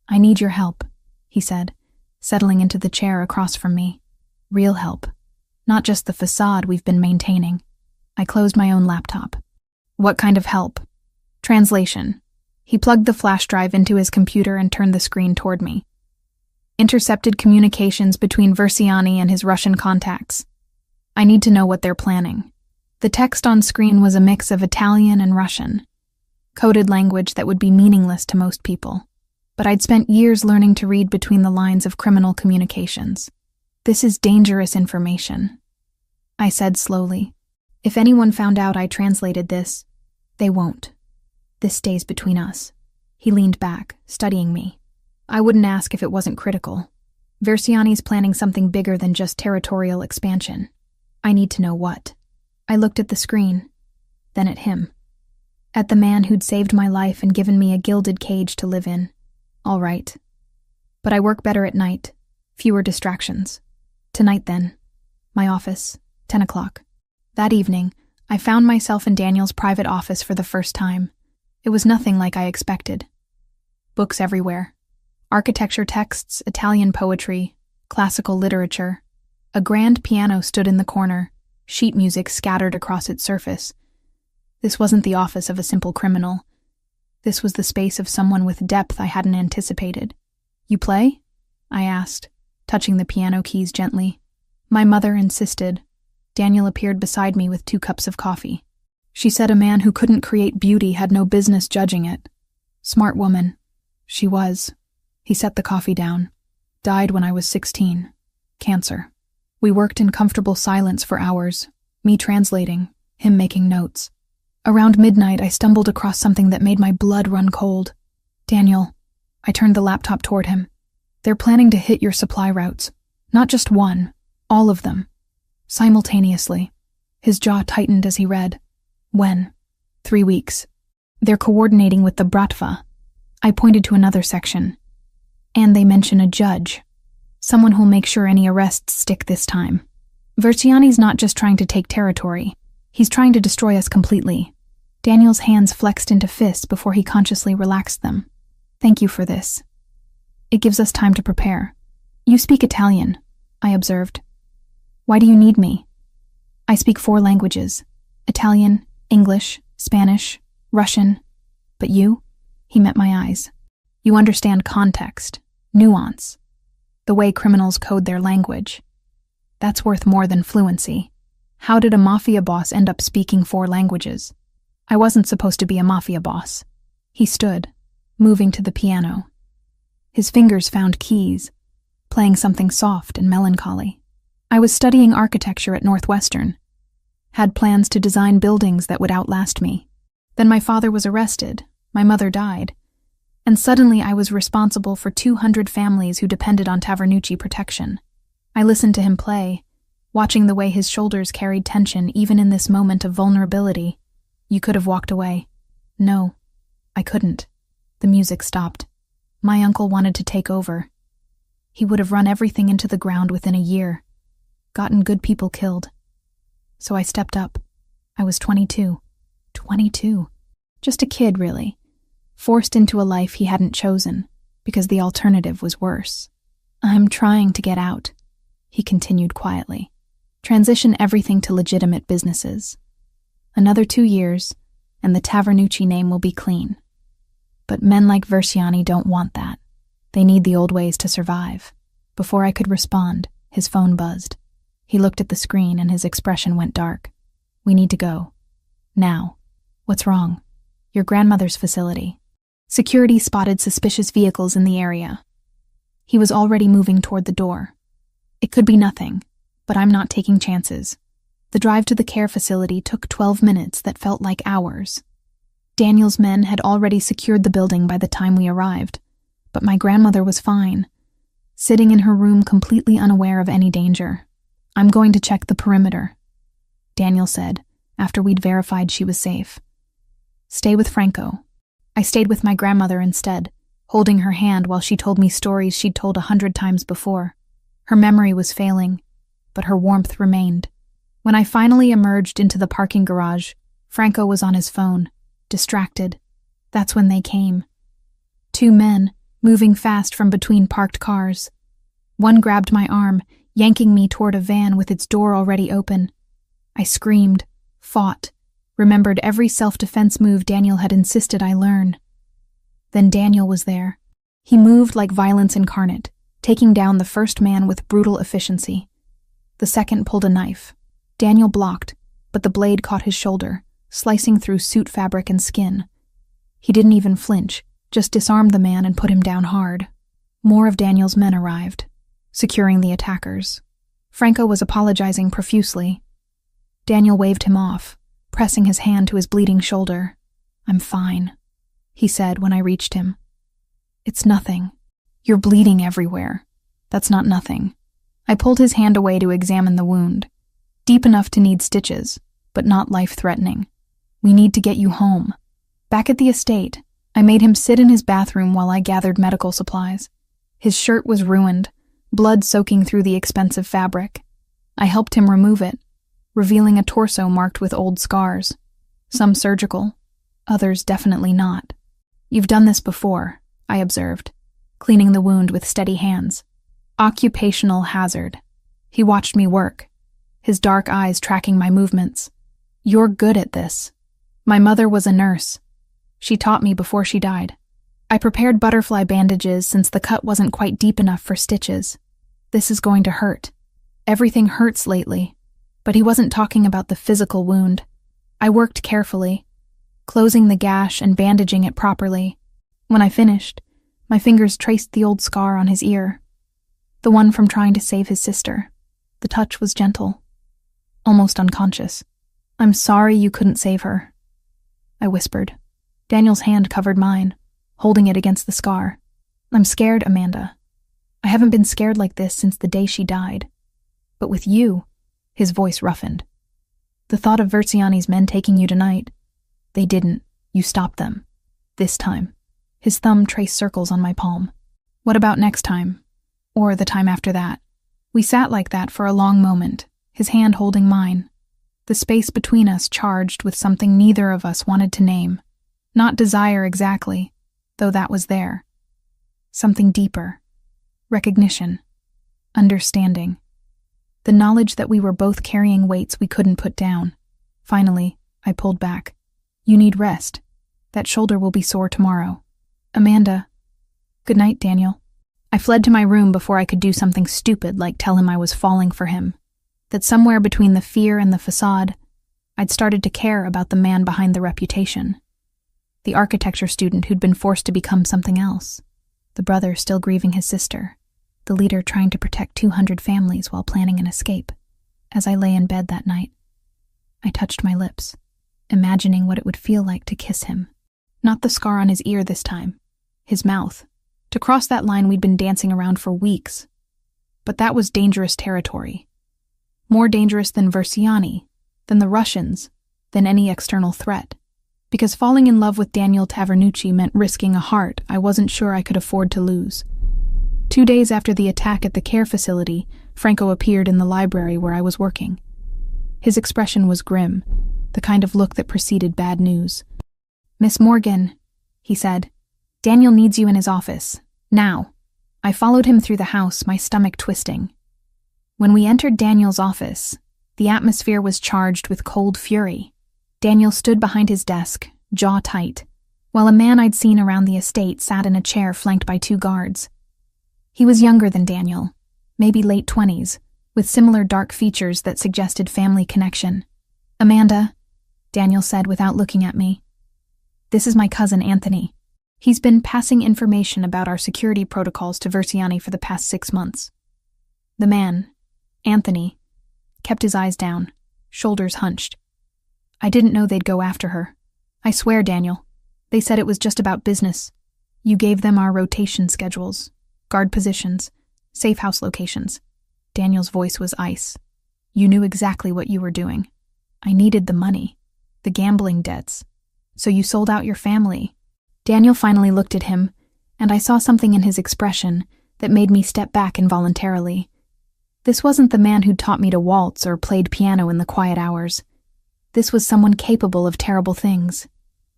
I need your help, he said, settling into the chair across from me. Real help. Not just the facade we've been maintaining. I closed my own laptop. What kind of help? Translation. He plugged the flash drive into his computer and turned the screen toward me. Intercepted communications between Verciani and his Russian contacts. I need to know what they're planning. The text on screen was a mix of Italian and Russian, coded language that would be meaningless to most people. But I'd spent years learning to read between the lines of criminal communications. This is dangerous information, I said slowly. If anyone found out I translated this, they won't. This stays between us. He leaned back, studying me. I wouldn't ask if it wasn't critical. Verciani's planning something bigger than just territorial expansion. I need to know what. I looked at the screen, then at him. At the man who'd saved my life and given me a gilded cage to live in. All right. But I work better at night. Fewer distractions. Tonight then. My office, 10 o'clock. That evening, I found myself in Daniel's private office for the first time. It was nothing like I expected. Books everywhere. Architecture texts, Italian poetry, classical literature. A grand piano stood in the corner, sheet music scattered across its surface. This wasn't the office of a simple criminal. This was the space of someone with depth I hadn't anticipated. You play? I asked, touching the piano keys gently. My mother insisted. Daniel appeared beside me with 2 cups of coffee. She said a man who couldn't create beauty had no business judging it. Smart woman. She was. He set the coffee down. Died when I was 16. Cancer. We worked in comfortable silence for hours, me translating, him making notes. Around midnight, I stumbled across something that made my blood run cold. Daniel. I turned the laptop toward him. They're planning to hit your supply routes. Not just one, all of them. Simultaneously. His jaw tightened as he read. When? 3 weeks. They're coordinating with the Bratva. I pointed to another section. And they mention a judge. Someone who'll make sure any arrests stick this time. Versiani's not just trying to take territory. He's trying to destroy us completely. Daniel's hands flexed into fists before he consciously relaxed them. Thank you for this. It gives us time to prepare. You speak Italian, I observed. Why do you need me? I speak 4 languages. Italian, English, Spanish, Russian. But you? He met my eyes. You understand context, nuance, the way criminals code their language. That's worth more than fluency. How did a mafia boss end up speaking 4 languages? I wasn't supposed to be a mafia boss. He stood, moving to the piano. His fingers found keys, playing something soft and melancholy. I was studying architecture at Northwestern, had plans to design buildings that would outlast me. Then my father was arrested, my mother died, and suddenly I was responsible for 200 families who depended on Tavernucci protection. I listened to him play, watching the way his shoulders carried tension even in this moment of vulnerability. You could have walked away. No, I couldn't. The music stopped. My uncle wanted to take over. He would have run everything into the ground within a year, gotten good people killed. So I stepped up. I was 22. 22. Just a kid, really. Forced into a life he hadn't chosen, because the alternative was worse. I'm trying to get out, he continued quietly. Transition everything to legitimate businesses. Another 2 years, and the Tavernucci name will be clean. But men like Versiani don't want that. They need the old ways to survive. Before I could respond, his phone buzzed. He looked at the screen and his expression went dark. We need to go. Now. What's wrong? Your grandmother's facility. Security spotted suspicious vehicles in the area. He was already moving toward the door. It could be nothing, but I'm not taking chances. The drive to the care facility took 12 minutes that felt like hours. Daniel's men had already secured the building by the time we arrived, but my grandmother was fine, sitting in her room completely unaware of any danger. I'm going to check the perimeter, Daniel said, after we'd verified she was safe. Stay with Franco. I stayed with my grandmother instead, holding her hand while she told me stories she'd told 100 times before. Her memory was failing, but her warmth remained. When I finally emerged into the parking garage, Franco was on his phone, distracted. That's when they came. 2 men, moving fast from between parked cars. One grabbed my arm, yanking me toward a van with its door already open. I screamed, fought, remembered every self-defense move Daniel had insisted I learn. Then Daniel was there. He moved like violence incarnate, taking down the first man with brutal efficiency. The second pulled a knife. Daniel blocked, but the blade caught his shoulder, slicing through suit fabric and skin. He didn't even flinch, just disarmed the man and put him down hard. More of Daniel's men arrived, securing the attackers. Franco was apologizing profusely. Daniel waved him off, pressing his hand to his bleeding shoulder. I'm fine, he said when I reached him. It's nothing. You're bleeding everywhere. That's not nothing. I pulled his hand away to examine the wound. Deep enough to need stitches, but not life-threatening. We need to get you home. Back at the estate, I made him sit in his bathroom while I gathered medical supplies. His shirt was ruined, blood soaking through the expensive fabric. I helped him remove it, revealing a torso marked with old scars. Some surgical, others definitely not. You've done this before, I observed, cleaning the wound with steady hands. Occupational hazard. He watched me work, his dark eyes tracking my movements. You're good at this. My mother was a nurse. She taught me before she died. I prepared butterfly bandages since the cut wasn't quite deep enough for stitches. This is going to hurt. Everything hurts lately, but he wasn't talking about the physical wound. I worked carefully, closing the gash and bandaging it properly. When I finished, my fingers traced the old scar on his ear, the one from trying to save his sister. The touch was gentle, almost unconscious. I'm sorry you couldn't save her, I whispered. Daniel's hand covered mine, holding it against the scar. I'm scared, Amanda. I haven't been scared like this since the day she died. But with you," his voice roughened. "The thought of Verziani's men taking you tonight, they didn't. You stopped them. This time." His thumb traced circles on my palm. "What about next time? Or the time after that?" We sat like that for a long moment, his hand holding mine. The space between us charged with something neither of us wanted to name. Not desire exactly, though that was there. Something deeper. Recognition. Understanding. The knowledge that we were both carrying weights we couldn't put down. Finally, I pulled back. "You need rest. That shoulder will be sore tomorrow." "Amanda." "Good night, Daniel." I fled to my room before I could do something stupid like tell him I was falling for him. That somewhere between the fear and the facade, I'd started to care about the man behind the reputation. The architecture student who'd been forced to become something else. The brother still grieving his sister. The leader trying to protect 200 families while planning an escape. As I lay in bed that night, I touched my lips, imagining what it would feel like to kiss him. Not the scar on his ear this time. His mouth. To cross that line we'd been dancing around for weeks. But that was dangerous territory. More dangerous than Verziani, than the Russians, than any external threat. Because falling in love with Daniel Tavernucci meant risking a heart I wasn't sure I could afford to lose. 2 days after the attack at the care facility, Franco appeared in the library where I was working. His expression was grim, the kind of look that preceded bad news. "Miss Morgan," he said, "Daniel needs you in his office. Now." I followed him through the house, my stomach twisting. When we entered Daniel's office, the atmosphere was charged with cold fury. Daniel stood behind his desk, jaw tight, while a man I'd seen around the estate sat in a chair flanked by 2 guards. He was younger than Daniel, maybe late 20s, with similar dark features that suggested family connection. "Amanda," Daniel said without looking at me, "this is my cousin Anthony. He's been passing information about our security protocols to Verziani for the past 6 months." The man, Anthony, kept his eyes down, shoulders hunched. "I didn't know they'd go after her. I swear, Daniel. They said it was just about business. You gave them our rotation schedules, guard positions, safe house locations." Daniel's voice was ice. "You knew exactly what you were doing. I needed the money, the gambling debts. So you sold out your family." Daniel finally looked at him, and I saw something in his expression that made me step back involuntarily. This wasn't the man who'd taught me to waltz or played piano in the quiet hours. This was someone capable of terrible things.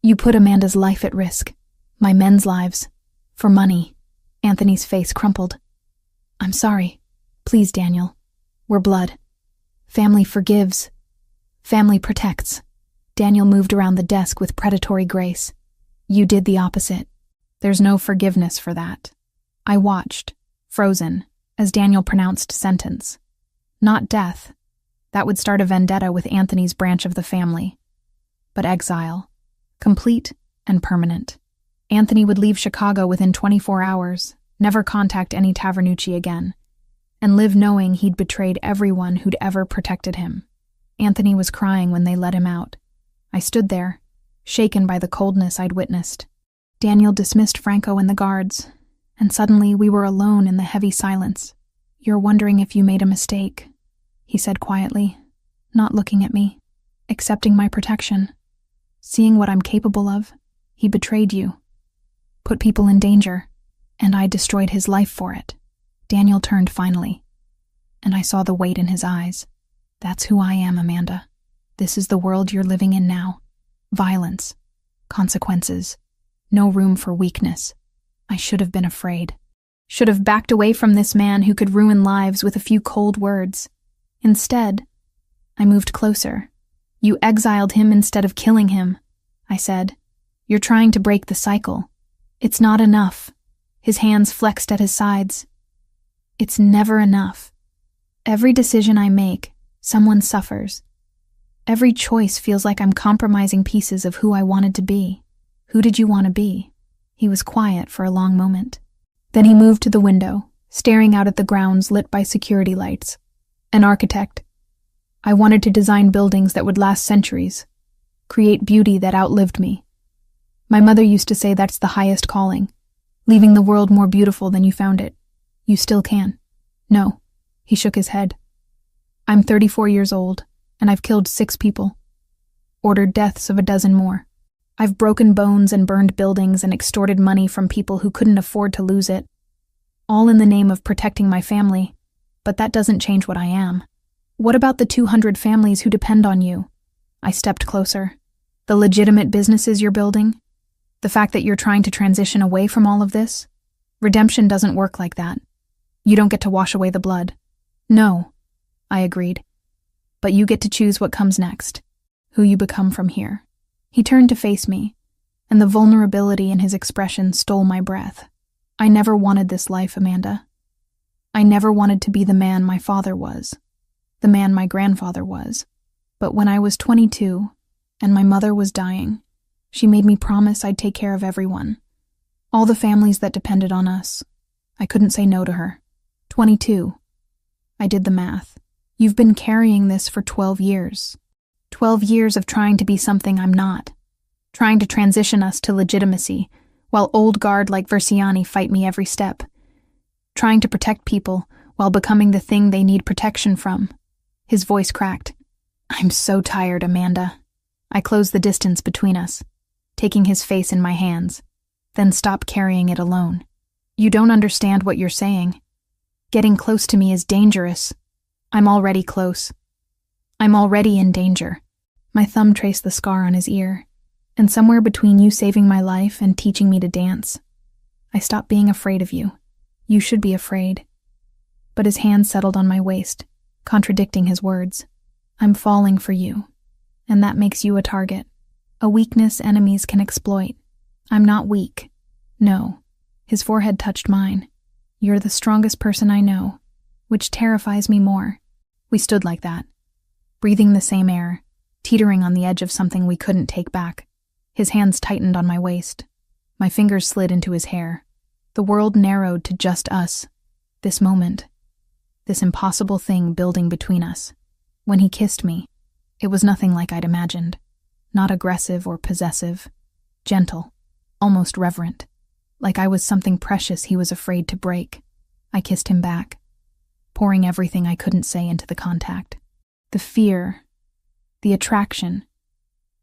"You put Amanda's life at risk, my men's lives, for money." Anthony's face crumpled. "I'm sorry. Please, Daniel. We're blood. Family forgives. Family protects." Daniel moved around the desk with predatory grace. "You did the opposite. There's no forgiveness for that." I watched, frozen, as Daniel pronounced sentence. Not death. That would start a vendetta with Anthony's branch of the family. But exile. Complete and permanent. Anthony would leave Chicago within 24 hours, never contact any Tavernucci again, and live knowing he'd betrayed everyone who'd ever protected him. Anthony was crying when they let him out. I stood there, shaken by the coldness I'd witnessed. Daniel dismissed Franco and the guards, and suddenly we were alone in the heavy silence. "You're wondering if you made a mistake," he said quietly, not looking at me, accepting my protection. "Seeing what I'm capable of, he betrayed you, put people in danger, and I destroyed his life for it." Daniel turned finally, and I saw the weight in his eyes. "That's who I am, Amanda. This is the world you're living in now. Violence, consequences, no room for weakness. I should have been afraid. Should have backed away from this man who could ruin lives with a few cold words. Instead, I moved closer. "You exiled him instead of killing him," I said. "You're trying to break the cycle. It's not enough." His hands flexed at his sides. "It's never enough. Every decision I make, someone suffers. Every choice feels like I'm compromising pieces of who I wanted to be. Who did you want to be?" He was quiet for a long moment. Then he moved to the window, staring out at the grounds lit by security lights. "An architect. I wanted to design buildings that would last centuries, create beauty that outlived me. My mother used to say that's the highest calling, leaving the world more beautiful than you found it. You still can. No. He shook his head. I'm 34 years old, and I've killed 6 people. Ordered deaths of a dozen more. I've broken bones and burned buildings and extorted money from people who couldn't afford to lose it. All in the name of protecting my family, but that doesn't change what I am. What about the 200 families who depend on you? I stepped closer. The legitimate businesses you're building? The fact that you're trying to transition away from all of this? Redemption doesn't work like that. You don't get to wash away the blood. No, I agreed. But you get to choose what comes next, who you become from here. He turned to face me, and the vulnerability in his expression stole my breath. I never wanted this life, Amanda. I never wanted to be the man my father was, the man my grandfather was. But when I was 22, and my mother was dying, she made me promise I'd take care of everyone. All the families that depended on us. I couldn't say no to her. 22. I did the math. You've been carrying this for 12 years. 12 years of trying to be something I'm not. Trying to transition us to legitimacy, while old guard like Versiani fight me every step. Trying to protect people while becoming the thing they need protection from. His voice cracked. I'm so tired, Amanda. I closed the distance between us, taking his face in my hands, then stopped carrying it alone. You don't understand what you're saying. Getting close to me is dangerous. I'm already close. I'm already in danger. My thumb traced the scar on his ear, and somewhere between you saving my life and teaching me to dance, I stopped being afraid of you. You should be afraid. But his hand settled on my waist, contradicting his words. I'm falling for you, and that makes you a target. A weakness enemies can exploit. I'm not weak. No. His forehead touched mine. You're the strongest person I know, which terrifies me more. We stood like that, breathing the same air, teetering on the edge of something we couldn't take back. His hands tightened on my waist. My fingers slid into his hair. The world narrowed to just us. This moment. This impossible thing building between us. When he kissed me, it was nothing like I'd imagined. Not aggressive or possessive. Gentle. Almost reverent. Like I was something precious he was afraid to break. I kissed him back, pouring everything I couldn't say into the contact. The fear, the attraction,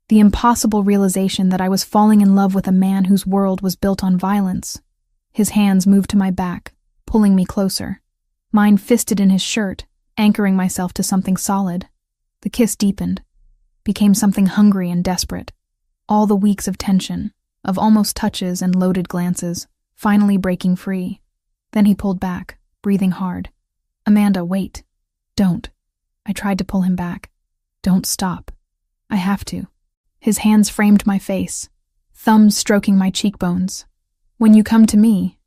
the impossible realization that I was falling in love with a man whose world was built on violence. His hands moved to my back, pulling me closer. Mine fisted in his shirt, anchoring myself to something solid. The kiss deepened, became something hungry and desperate. All the weeks of tension, of almost touches and loaded glances, finally breaking free. Then he pulled back, breathing hard. Amanda, wait. Don't. I tried to pull him back. Don't stop. I have to. His hands framed my face, thumbs stroking my cheekbones. When you come to me,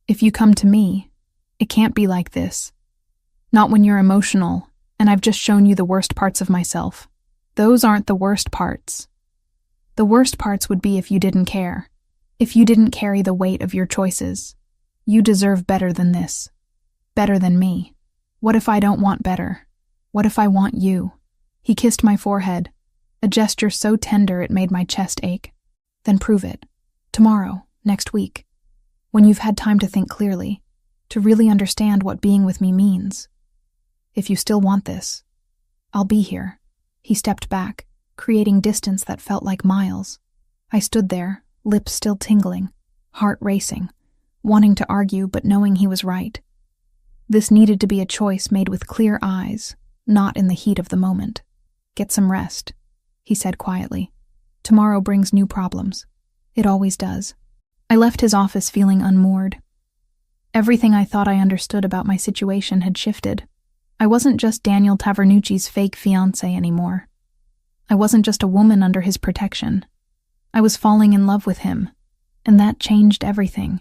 if you come to me, it can't be like this. Not when you're emotional, and I've just shown you the worst parts of myself. Those aren't the worst parts. The worst parts would be if you didn't care. If you didn't carry the weight of your choices. You deserve better than this. Better than me. What if I don't want better? What if I want you? He kissed my forehead, a gesture so tender it made my chest ache. Then prove it. Tomorrow, next week. When you've had time to think clearly, to really understand what being with me means. If you still want this, I'll be here. He stepped back, creating distance that felt like miles. I stood there, lips still tingling, heart racing, wanting to argue but knowing he was right. This needed to be a choice made with clear eyes, not in the heat of the moment. Get some rest, he said quietly. Tomorrow brings new problems. It always does. I left his office feeling unmoored. Everything I thought I understood about my situation had shifted. I wasn't just Daniel Tavernucci's fake fiancé anymore. I wasn't just a woman under his protection. I was falling in love with him, and that changed everything.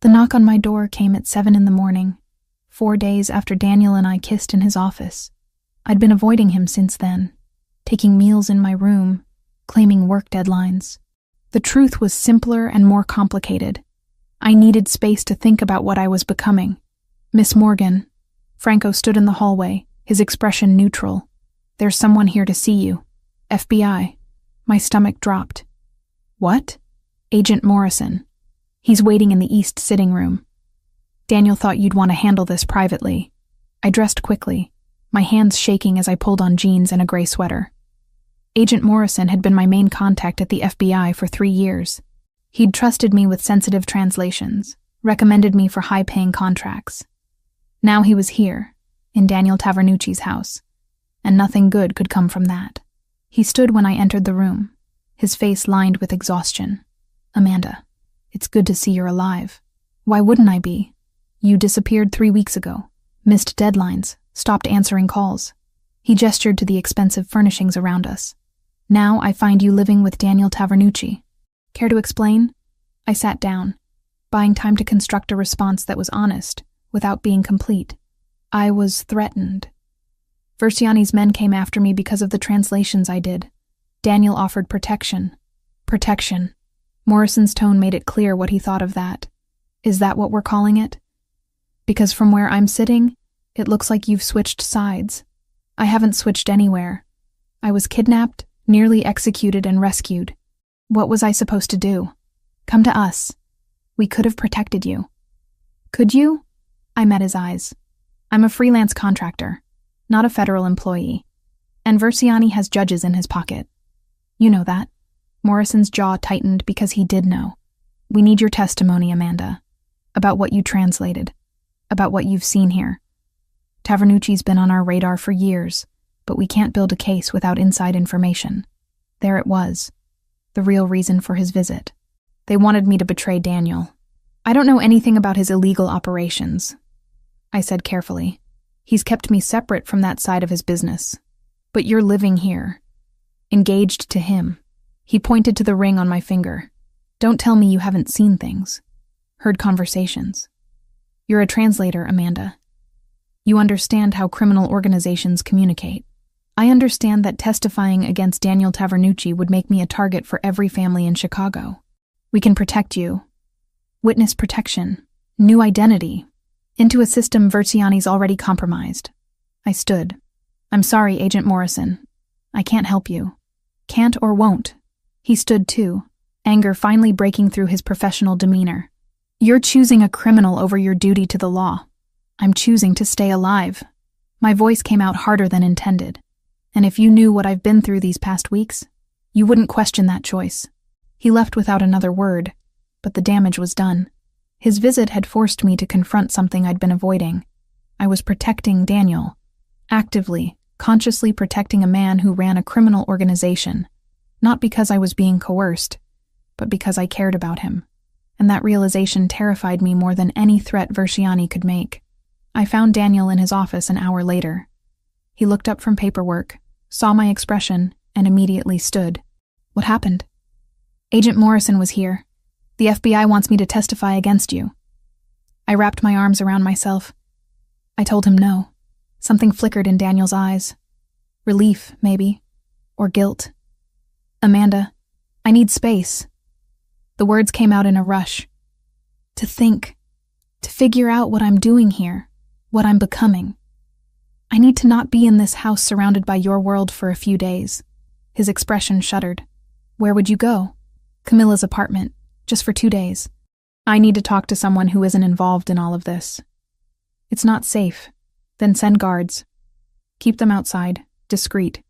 The knock on my door came at 7 a.m, 4 days after Daniel and I kissed in his office. I'd been avoiding him since then, taking meals in my room, claiming work deadlines. The truth was simpler and more complicated. I needed space to think about what I was becoming. Miss Morgan. Franco stood in the hallway, his expression neutral. There's someone here to see you. FBI. My stomach dropped. What? Agent Morrison. He's waiting in the east sitting room. Daniel thought you'd want to handle this privately. I dressed quickly, my hands shaking as I pulled on jeans and a gray sweater. Agent Morrison had been my main contact at the FBI for 3 years. He'd trusted me with sensitive translations, recommended me for high-paying contracts. Now he was here, in Daniel Tavernucci's house, and nothing good could come from that. He stood when I entered the room, his face lined with exhaustion. Amanda, it's good to see you're alive. Why wouldn't I be? You disappeared 3 weeks ago, missed deadlines, stopped answering calls. He gestured to the expensive furnishings around us. Now I find you living with Daniel Tavernucci. Care to explain? I sat down, buying time to construct a response that was honest, without being complete. I was threatened. Versiani's men came after me because of the translations I did. Daniel offered protection. Protection. Morrison's tone made it clear what he thought of that. Is that what we're calling it? Because from where I'm sitting, it looks like you've switched sides. I haven't switched anywhere. I was kidnapped, nearly executed, and rescued. What was I supposed to do? Come to us. We could have protected you. Could you? I met his eyes. I'm a freelance contractor, not a federal employee. And Versiani has judges in his pocket. You know that. Morrison's jaw tightened because he did know. We need your testimony, Amanda. About what you translated. About what you've seen here. Tavernucci's been on our radar for years, but we can't build a case without inside information. There it was. The real reason for his visit. They wanted me to betray Daniel. I don't know anything about his illegal operations, I said carefully. He's kept me separate from that side of his business. But you're living here. Engaged to him. He pointed to the ring on my finger. Don't tell me you haven't seen things. Heard conversations. You're a translator, Amanda. You understand how criminal organizations communicate. I understand that testifying against Daniel Tavernucci would make me a target for every family in Chicago. We can protect you. Witness protection. New identity. Into a system Versiani's already compromised. I stood. I'm sorry, Agent Morrison. I can't help you. Can't or won't. He stood too, anger finally breaking through his professional demeanor. You're choosing a criminal over your duty to the law. I'm choosing to stay alive. My voice came out harder than intended. And if you knew what I've been through these past weeks, you wouldn't question that choice. He left without another word, but the damage was done. His visit had forced me to confront something I'd been avoiding. I was protecting Daniel. Actively, consciously protecting a man who ran a criminal organization. Not because I was being coerced, but because I cared about him. And that realization terrified me more than any threat Versiani could make. I found Daniel in his office an hour later. He looked up from paperwork, saw my expression, and immediately stood. What happened? Agent Morrison was here. The FBI wants me to testify against you. I wrapped my arms around myself. I told him no. Something flickered in Daniel's eyes. Relief, maybe. Or guilt. Amanda, I need space. The words came out in a rush. To think. To figure out what I'm doing here. What I'm becoming. I need to not be in this house surrounded by your world for a few days. His expression shuddered. Where would you go? Camilla's apartment. Just for 2 days. I need to talk to someone who isn't involved in all of this. It's not safe. Then send guards. Keep them outside, discreet.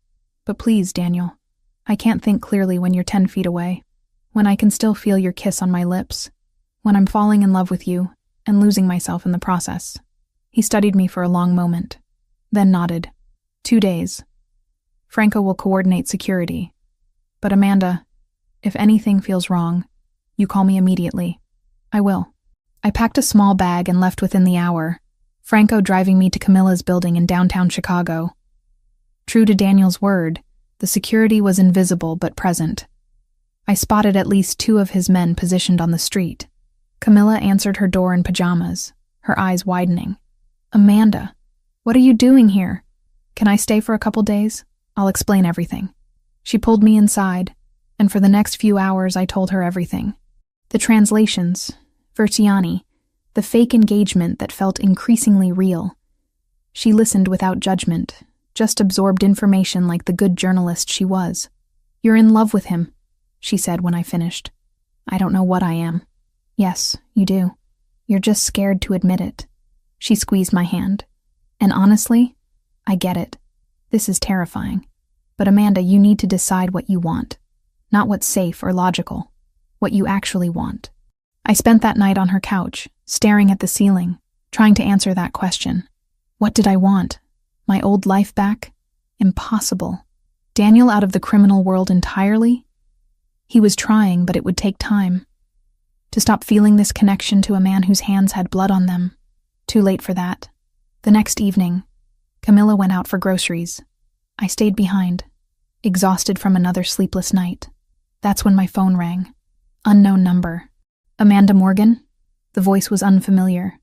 But please, Daniel, I can't think clearly when you're 10 feet away. When I can still feel your kiss on my lips. When I'm falling in love with you and losing myself in the process. He studied me for a long moment, then nodded. 2 days. Franco will coordinate security. But Amanda, if anything feels wrong, you call me immediately. I will. I packed a small bag and left within the hour, Franco driving me to Camilla's building in downtown Chicago. True to Daniel's word, the security was invisible but present. I spotted at least 2 of his men positioned on the street. Camilla answered her door in pajamas, her eyes widening. Amanda, what are you doing here? Can I stay for a couple days? I'll explain everything. She pulled me inside, and for the next few hours I told her everything. The translations, Versiani, the fake engagement that felt increasingly real. She listened without judgment, just absorbed information like the good journalist she was. You're in love with him, she said when I finished. I don't know what I am. Yes, you do. You're just scared to admit it. She squeezed my hand. And honestly, I get it. This is terrifying. But Amanda, you need to decide what you want. Not what's safe or logical. What you actually want. I spent that night on her couch, staring at the ceiling, trying to answer that question. What did I want? My old life back? Impossible. Daniel out of the criminal world entirely? He was trying, but it would take time. To stop feeling this connection to a man whose hands had blood on them. Too late for that. The next evening, Camilla went out for groceries. I stayed behind, exhausted from another sleepless night. That's when my phone rang. Unknown number. Amanda Morgan? The voice was unfamiliar.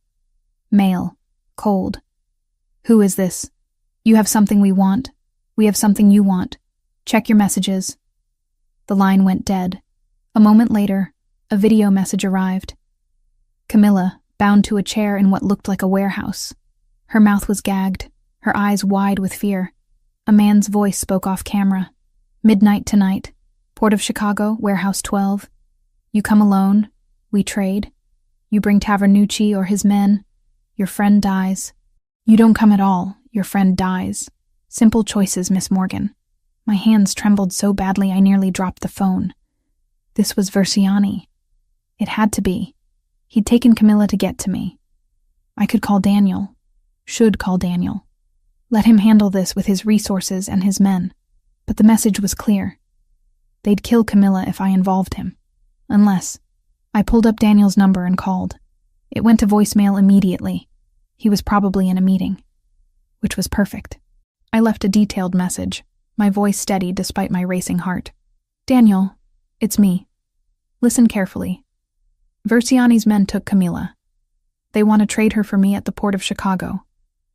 Male. Cold. Who is this? You have something we want. We have something you want. Check your messages. The line went dead. A moment later, a video message arrived. Camilla, bound to a chair in what looked like a warehouse. Her mouth was gagged, her eyes wide with fear. A man's voice spoke off camera. Midnight tonight. Port of Chicago, Warehouse 12. You come alone. We trade. You bring Tavernucci or his men. Your friend dies. You don't come at all. Your friend dies. Simple choices, Miss Morgan. My hands trembled so badly I nearly dropped the phone. This was Versiani. It had to be. He'd taken Camilla to get to me. I could call Daniel. Should call Daniel. Let him handle this with his resources and his men. But the message was clear. They'd kill Camilla if I involved him. Unless. I pulled up Daniel's number and called. It went to voicemail immediately. He was probably in a meeting. Which was perfect. I left a detailed message, my voice steady despite my racing heart. Daniel, it's me. Listen carefully. Versiani's men took Camilla. They want to trade her for me at the Port of Chicago.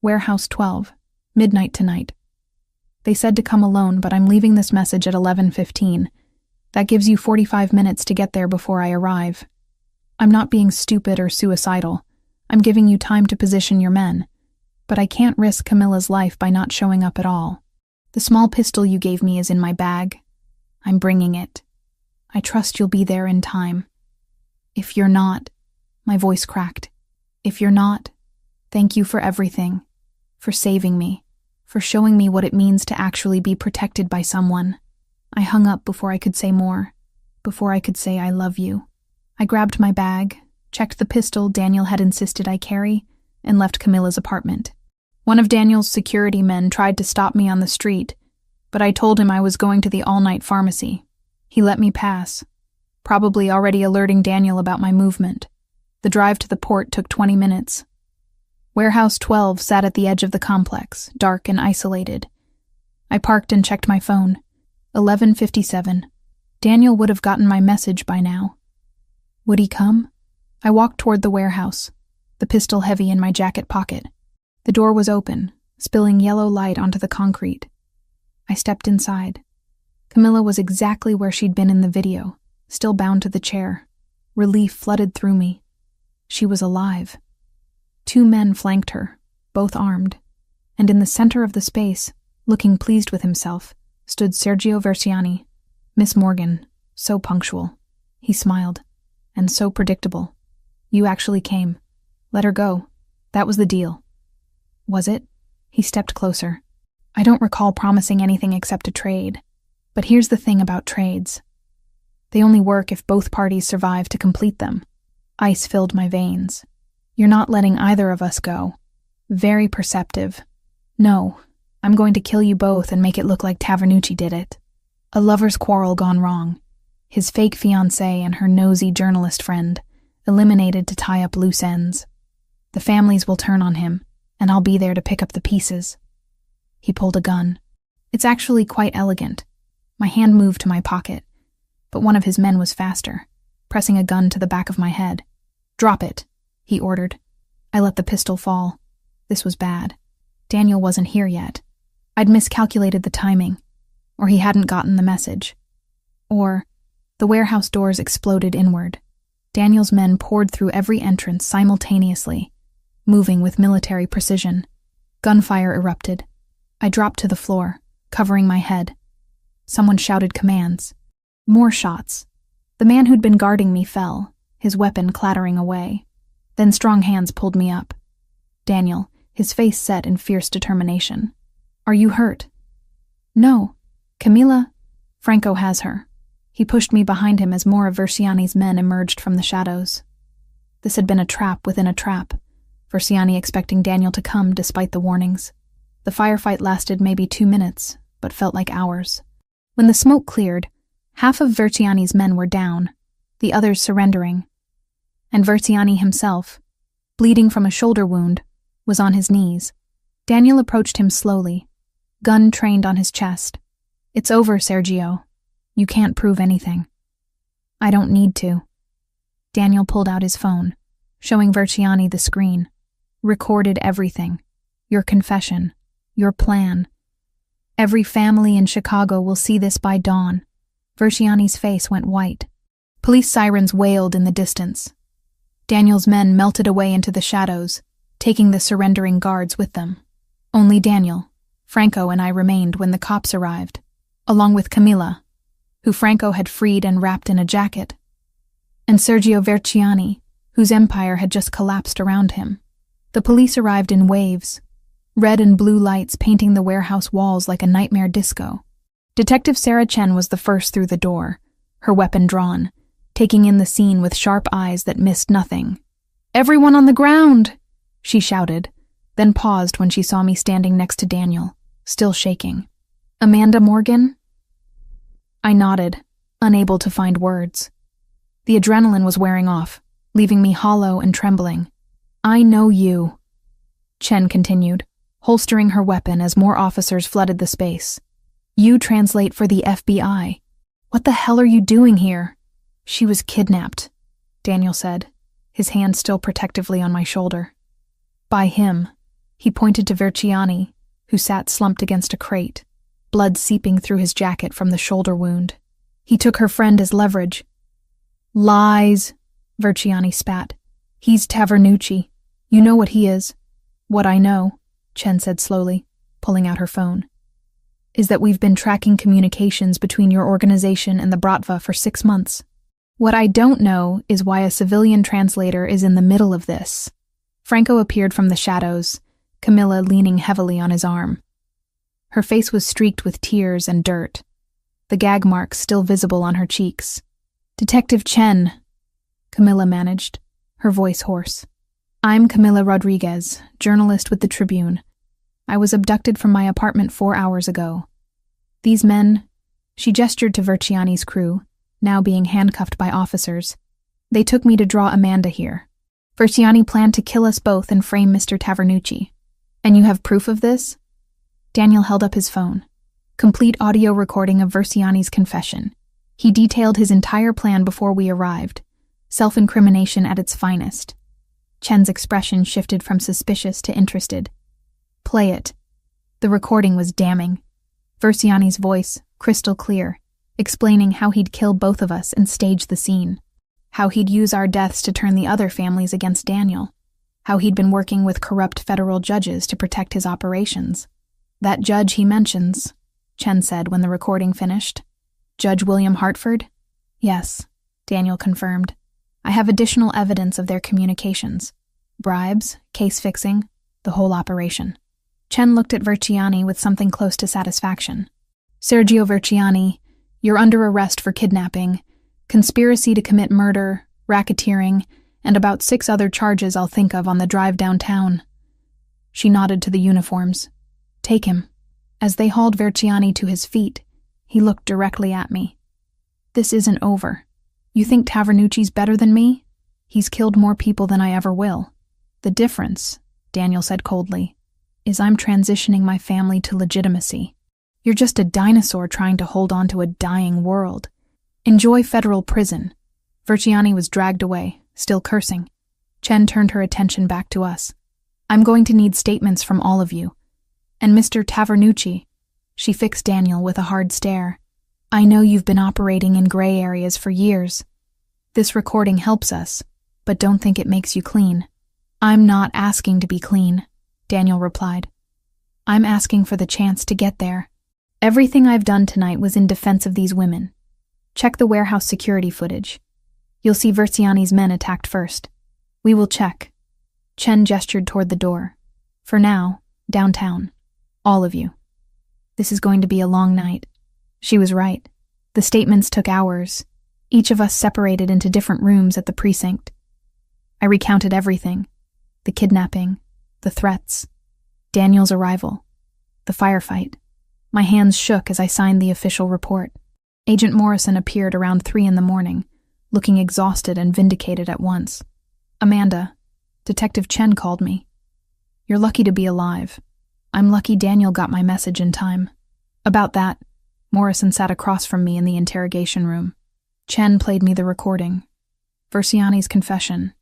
Warehouse 12, midnight tonight. They said to come alone, but I'm leaving this message at 11:15. That gives you 45 minutes to get there before I arrive. I'm not being stupid or suicidal. I'm giving you time to position your men. But I can't risk Camilla's life by not showing up at all. The small pistol you gave me is in my bag. I'm bringing it. I trust you'll be there in time. If you're not, my voice cracked. If you're not, thank you for everything. For saving me. For showing me what it means to actually be protected by someone. I hung up before I could say more. Before I could say I love you. I grabbed my bag, checked the pistol Daniel had insisted I carry, and left Camilla's apartment. One of Daniel's security men tried to stop me on the street, but I told him I was going to the all-night pharmacy. He let me pass, probably already alerting Daniel about my movement. The drive to the port took 20 minutes. Warehouse 12 sat at the edge of the complex, dark and isolated. I parked and checked my phone. 11:57. Daniel would have gotten my message by now. Would he come? I walked toward the warehouse, the pistol heavy in my jacket pocket. The door was open, spilling yellow light onto the concrete. I stepped inside. Camilla was exactly where she'd been in the video, still bound to the chair. Relief flooded through me. She was alive. 2 men flanked her, both armed, and in the center of the space, looking pleased with himself, stood Sergio Versiani. Miss Morgan, so punctual. He smiled. And so predictable. You actually came. Let her go. That was the deal. Was it? He stepped closer. I don't recall promising anything except a trade. But here's the thing about trades. They only work if both parties survive to complete them. Ice filled my veins. You're not letting either of us go. Very perceptive. No, I'm going to kill you both and make it look like Tavernucci did it. A lover's quarrel gone wrong. His fake fiancée and her nosy journalist friend, eliminated to tie up loose ends. The families will turn on him, and I'll be there to pick up the pieces. He pulled a gun. It's actually quite elegant. My hand moved to my pocket, but one of his men was faster, pressing a gun to the back of my head. Drop it, he ordered. I let the pistol fall. This was bad. Daniel wasn't here yet. I'd miscalculated the timing, or he hadn't gotten the message. Or the warehouse doors exploded inward. Daniel's men poured through every entrance simultaneously, moving with military precision. Gunfire erupted. I dropped to the floor, covering my head. Someone shouted commands. More shots. The man who'd been guarding me fell, his weapon clattering away. Then strong hands pulled me up. Daniel, his face set in fierce determination. Are you hurt? No. Camila, Franco has her. He pushed me behind him as more of Versiani's men emerged from the shadows. This had been a trap within a trap, Versiani expecting Daniel to come despite the warnings. The firefight lasted maybe 2 minutes, but felt like hours. When the smoke cleared, half of Versiani's men were down, the others surrendering. And Versiani himself, bleeding from a shoulder wound, was on his knees. Daniel approached him slowly, gun trained on his chest. It's over, Sergio. You can't prove anything. I don't need to. Daniel pulled out his phone, showing Versiani the screen. Recorded everything. Your confession. Your plan. Every family in Chicago will see this by dawn. Versiani's face went white. Police sirens wailed in the distance. Daniel's men melted away into the shadows, taking the surrendering guards with them. Only Daniel, Franco, and I remained when the cops arrived, along with Camila, who Franco had freed and wrapped in a jacket, and Sergio Versiani, whose empire had just collapsed around him. The police arrived in waves, red and blue lights painting the warehouse walls like a nightmare disco. Detective Sarah Chen was the first through the door, her weapon drawn, taking in the scene with sharp eyes that missed nothing. "Everyone on the ground!" she shouted, then paused when she saw me standing next to Daniel, still shaking. "Amanda Morgan?" I nodded, unable to find words. The adrenaline was wearing off, leaving me hollow and trembling. "I know you," Chen continued, holstering her weapon as more officers flooded the space. "You translate for the FBI. What the hell are you doing here?" "She was kidnapped," Daniel said, his hand still protectively on my shoulder. "By him." He pointed to Versiani, who sat slumped against a crate, blood seeping through his jacket from the shoulder wound. "He took her friend as leverage." "Lies," Versiani spat. "He's Tavernucci. You know what he is." "What I know," Chen said slowly, pulling out her phone, "is that we've been tracking communications between your organization and the Bratva for 6 months. What I don't know is why a civilian translator is in the middle of this." Franco appeared from the shadows, Camila leaning heavily on his arm. Her face was streaked with tears and dirt, the gag marks still visible on her cheeks. "Detective Chen," Camila managed, her voice hoarse. "I'm Camila Rodriguez, journalist with the Tribune. I was abducted from my apartment 4 hours ago. These men," she gestured to Versiani's crew, now being handcuffed by officers, "they took me to draw Amanda here. Versiani planned to kill us both and frame Mr. Tavernucci. And you have proof of this?" Daniel held up his phone. Complete audio recording of Versiani's confession. He detailed his entire plan before we arrived. Self-incrimination at its finest. Chen's expression shifted from suspicious to interested. "Play it." The recording was damning. Versiani's voice, crystal clear, explaining how he'd kill both of us and stage the scene. How he'd use our deaths to turn the other families against Daniel. How he'd been working with corrupt federal judges to protect his operations. "That judge he mentions," Chen said when the recording finished. "Judge William Hartford?" "Yes," Daniel confirmed. "I have additional evidence of their communications. Bribes, case fixing, the whole operation." Chen looked at Versiani with something close to satisfaction. "Sergio Versiani, you're under arrest for kidnapping, conspiracy to commit murder, racketeering, and about 6 other charges I'll think of on the drive downtown." She nodded to the uniforms. "Take him." As they hauled Versiani to his feet, he looked directly at me. "This isn't over. You think Tavernucci's better than me? He's killed more people than I ever will. The difference," Daniel said coldly, "is I'm transitioning my family to legitimacy. You're just a dinosaur trying to hold on to a dying world. Enjoy federal prison." Versiani was dragged away, still cursing. Chen turned her attention back to us. "I'm going to need statements from all of you. And Mr. Tavernucci," she fixed Daniel with a hard stare, "I know you've been operating in gray areas for years. This recording helps us, but don't think it makes you clean." "I'm not asking to be clean," Daniel replied. "I'm asking for the chance to get there. Everything I've done tonight was in defense of these women. Check the warehouse security footage. You'll see Versiani's men attacked first. We will check. Chen gestured toward the door. For now, downtown. All of you. This is going to be a long night. She was right. The statements took hours, each of us separated into different rooms at the precinct. I recounted everything. The kidnapping, the threats, Daniel's arrival, the firefight. My hands shook as I signed the official report. Agent Morrison appeared around 3 a.m, looking exhausted and vindicated at once. Amanda, Detective Chen called me. You're lucky to be alive. I'm lucky Daniel got my message in time. About that, Morrison sat across from me in the interrogation room. Chen played me the recording. Versiani's confession.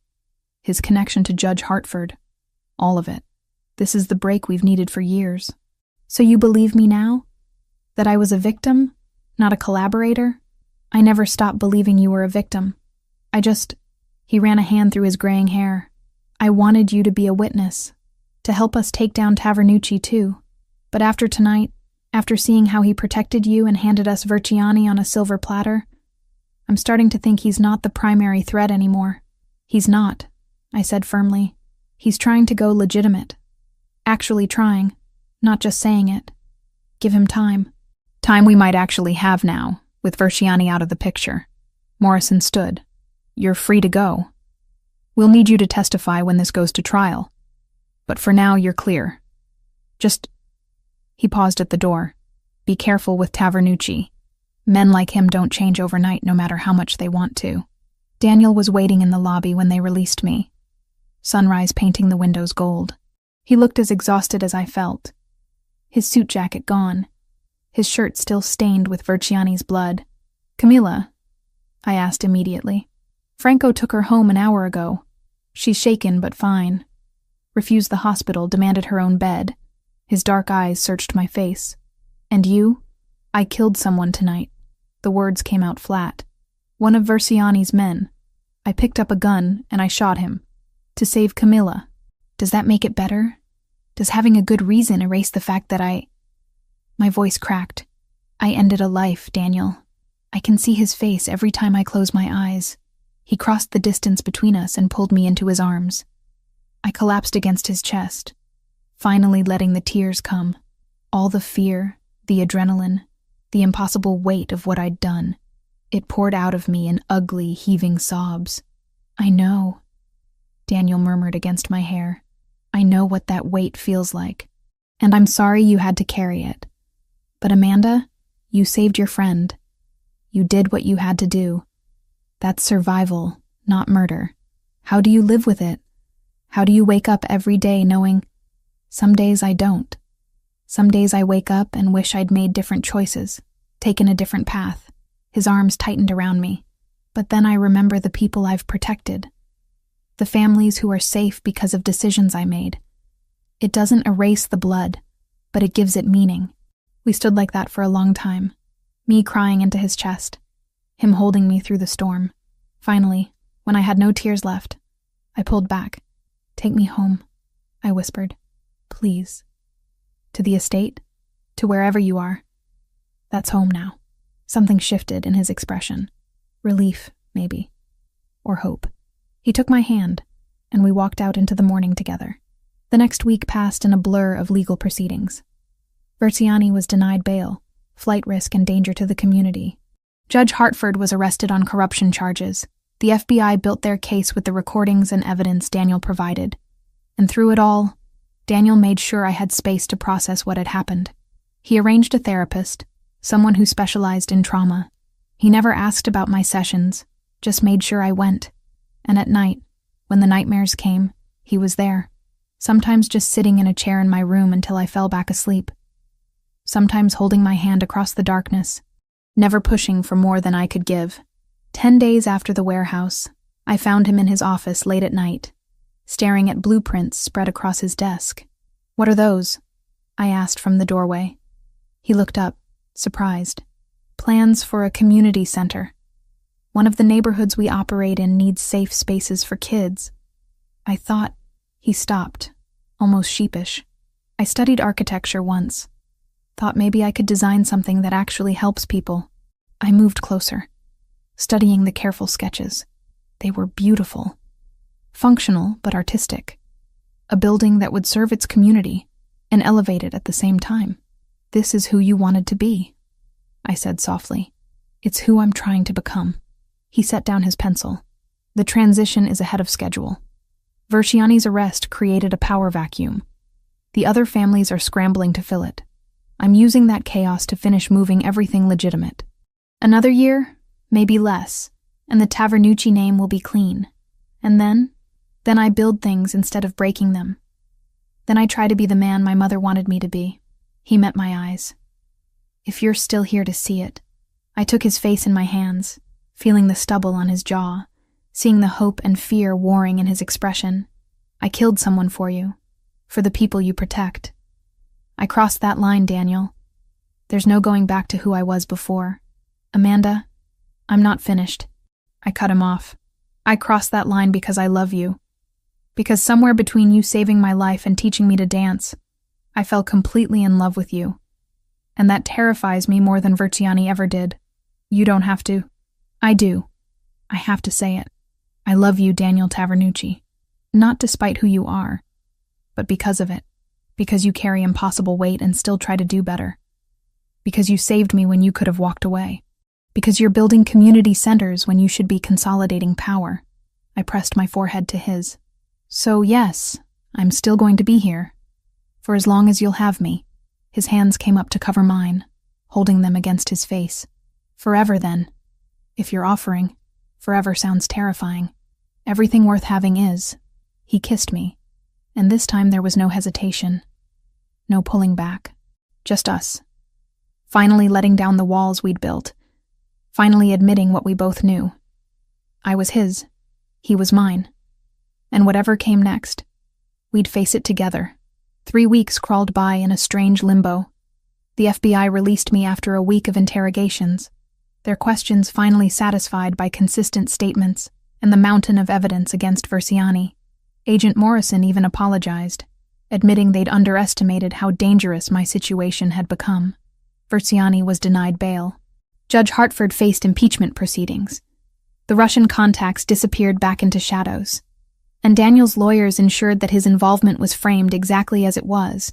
His connection to Judge Hartford. All of it. This is the break we've needed for years. So you believe me now? That I was a victim? Not a collaborator? I never stopped believing you were a victim. He ran a hand through his graying hair. I wanted you to be a witness, to help us take down Tavernucci too. But after tonight, after seeing how he protected you and handed us Versiani on a silver platter, I'm starting to think he's not the primary threat anymore. He's not, I said firmly. He's trying to go legitimate. Actually trying, not just saying it. Give him time. Time we might actually have now, with Versiani out of the picture. Morrison stood. You're free to go. We'll need you to testify when this goes to trial. But for now, you're clear. He paused at the door. Be careful with Tavernucci. Men like him don't change overnight no matter how much they want to. Daniel was waiting in the lobby when they released me. Sunrise painting the windows gold. He looked as exhausted as I felt. His suit jacket gone. His shirt still stained with Versiani's blood. Camila? I asked immediately. Franco took her home an hour ago. She's shaken but fine. Refused the hospital, demanded her own bed. His dark eyes searched my face. And you? I killed someone tonight. The words came out flat. One of Versiani's men. I picked up a gun and I shot him. To save Camila. Does that make it better? Does having a good reason erase the fact that My voice cracked. I ended a life, Daniel. I can see his face every time I close my eyes. He crossed the distance between us and pulled me into his arms. I collapsed against his chest, finally letting the tears come. All the fear, the adrenaline, the impossible weight of what I'd done. It poured out of me in ugly, heaving sobs. I know, Daniel murmured against my hair. I know what that weight feels like. And I'm sorry you had to carry it. But Amanda, you saved your friend. You did what you had to do. That's survival, not murder. How do you live with it? How do you wake up every day knowing, some days I don't. Some days I wake up and wish I'd made different choices, taken a different path. His arms tightened around me. But then I remember the people I've protected. The families who are safe because of decisions I made. It doesn't erase the blood, but it gives it meaning. We stood like that for a long time, me crying into his chest, him holding me through the storm. Finally, when I had no tears left, I pulled back. Take me home, I whispered. Please. To the estate? To wherever you are. That's home now. Something shifted in his expression. Relief, maybe. Or hope. He took my hand, and we walked out into the morning together. The next week passed in a blur of legal proceedings. Versiani was denied bail, flight risk and danger to the community. Judge Hartford was arrested on corruption charges. The FBI built their case with the recordings and evidence Daniel provided. And through it all, Daniel made sure I had space to process what had happened. He arranged a therapist, someone who specialized in trauma. He never asked about my sessions, just made sure I went. And at night, when the nightmares came, he was there. Sometimes just sitting in a chair in my room until I fell back asleep. Sometimes holding my hand across the darkness, never pushing for more than I could give. 10 days after the warehouse, I found him in his office late at night, staring at blueprints spread across his desk. What are those? I asked from the doorway. He looked up, surprised. Plans for a community center. One of the neighborhoods we operate in needs safe spaces for kids. I thought. He stopped, almost sheepish. I studied architecture once. Thought maybe I could design something that actually helps people. I moved closer, studying the careful sketches. They were beautiful. functional but artistic. A building that would serve its community and elevate it at the same time. This is who you wanted to be, I said softly. It's who I'm trying to become. He set down his pencil. The transition is ahead of schedule. Versiani's arrest created a power vacuum. The other families are scrambling to fill it. I'm using that chaos to finish moving everything legitimate. Another year, maybe less, and the Tavernucci name will be clean. And then I build things instead of breaking them. Then I try to be the man my mother wanted me to be. He met my eyes. If you're still here to see it. I took his face in my hands, feeling the stubble on his jaw, seeing the hope and fear warring in his expression. I killed someone for you, for the people you protect. I crossed that line, Daniel. There's no going back to who I was before. Amanda, I'm not finished. I cut him off. I crossed that line because I love you. Because somewhere between you saving my life and teaching me to dance, I fell completely in love with you. And that terrifies me more than Versiani ever did. You don't have to. I do. I have to say it. I love you, Daniel Tavernucci. Not despite who you are, but because of it. Because you carry impossible weight and still try to do better. Because you saved me when you could have walked away. Because you're building community centers when you should be consolidating power. I pressed my forehead to his. So yes, I'm still going to be here. For as long as you'll have me. His hands came up to cover mine, holding them against his face. Forever then. If you're offering, forever sounds terrifying. Everything worth having is. He kissed me, and this time there was no hesitation. No pulling back. Just us. Finally letting down the walls we'd built. Finally admitting what we both knew. I was his. He was mine. And whatever came next, we'd face it together. 3 weeks crawled by in a strange limbo. The FBI released me after a week of interrogations, their questions finally satisfied by consistent statements and the mountain of evidence against Versiani. Agent Morrison even apologized, admitting they'd underestimated how dangerous my situation had become. Versiani was denied bail. Judge Hartford faced impeachment proceedings. The Russian contacts disappeared back into shadows, and Daniel's lawyers ensured that his involvement was framed exactly as it was,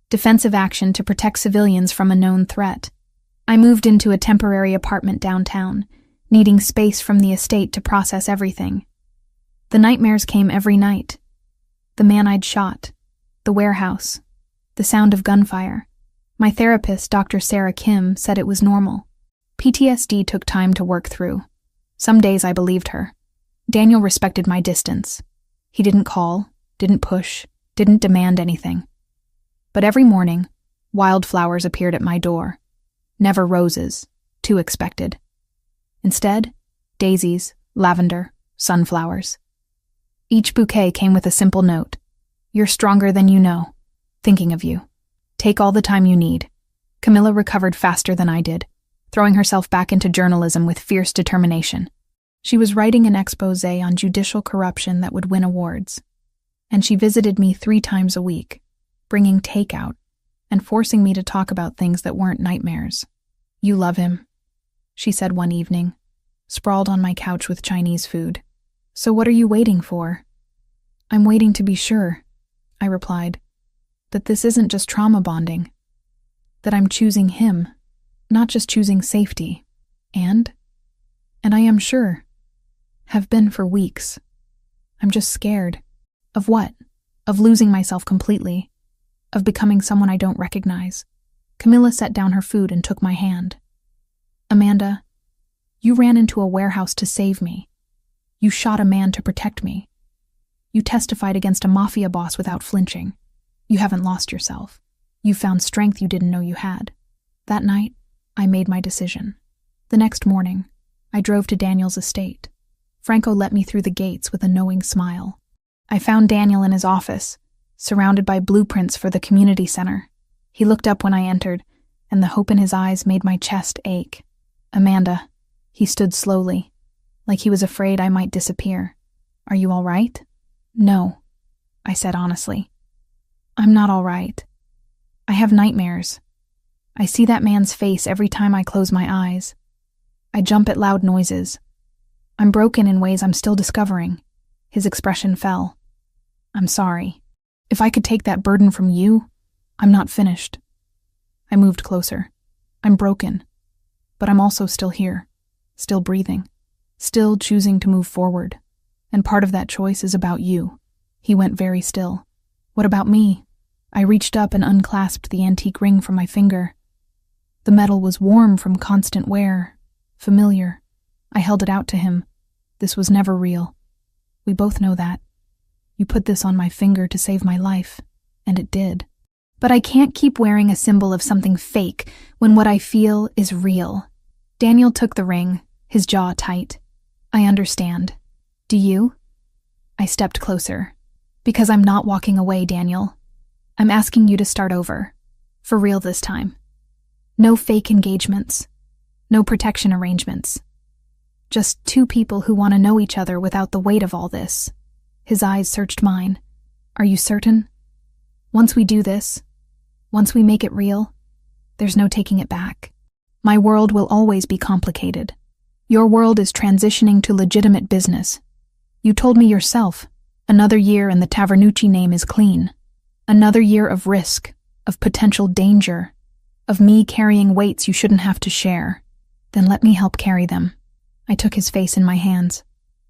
defensive action to protect civilians from a known threat. I moved into a temporary apartment downtown, needing space from the estate to process everything. The nightmares came every night. The man I'd shot, the warehouse, the sound of gunfire. My therapist, Dr. Sarah Kim, said it was normal. PTSD took time to work through. Some days I believed her. Daniel respected my distance. He didn't call, didn't push, didn't demand anything. But every morning, wildflowers appeared at my door. Never roses, too expected. Instead, daisies, lavender, sunflowers. Each bouquet came with a simple note. You're stronger than you know. Thinking of you. Take all the time you need. Camilla recovered faster than I did, throwing herself back into journalism with fierce determination. She was writing an exposé on judicial corruption that would win awards. And she visited me 3 times a week, bringing takeout and forcing me to talk about things that weren't nightmares. You love him, she said one evening, sprawled on my couch with Chinese food. So what are you waiting for? I'm waiting to be sure, I replied, that this isn't just trauma bonding, that I'm choosing him, not just choosing safety, and I am sure, have been for weeks. I'm just scared. Of what? Of losing myself completely, of becoming someone I don't recognize. Camilla set down her food and took my hand. Amanda, you ran into a warehouse to save me. You shot a man to protect me. You testified against a Mafia boss without flinching. You haven't lost yourself. You found strength you didn't know you had. That night, I made my decision. The next morning, I drove to Daniel's estate. Franco let me through the gates with a knowing smile. I found Daniel in his office, surrounded by blueprints for the community center. He looked up when I entered, and the hope in his eyes made my chest ache. Amanda, he stood slowly, like he was afraid I might disappear. Are you all right? No, I said honestly. I'm not all right. I have nightmares. I see that man's face every time I close my eyes. I jump at loud noises. I'm broken in ways I'm still discovering. His expression fell. I'm sorry. If I could take that burden from you, I'm not finished. I moved closer. I'm broken. But I'm also still here, still breathing, still choosing to move forward. And part of that choice is about you. He went very still. What about me? I reached up and unclasped the antique ring from my finger. The metal was warm from constant wear, familiar. I held it out to him. This was never real. We both know that. You put this on my finger to save my life, and it did. But I can't keep wearing a symbol of something fake when what I feel is real. Daniel took the ring, his jaw tight. I understand. Do you? I stepped closer. Because I'm not walking away, Daniel. I'm asking you to start over. For real this time. No fake engagements. No protection arrangements. Just two people who want to know each other without the weight of all this. His eyes searched mine. Are you certain? Once we do this, once we make it real, there's no taking it back. My world will always be complicated. Your world is transitioning to legitimate business. You told me yourself, another year and the Tavernucci name is clean. Another year of risk, of potential danger, of me carrying weights you shouldn't have to share. Then let me help carry them. I took his face in my hands.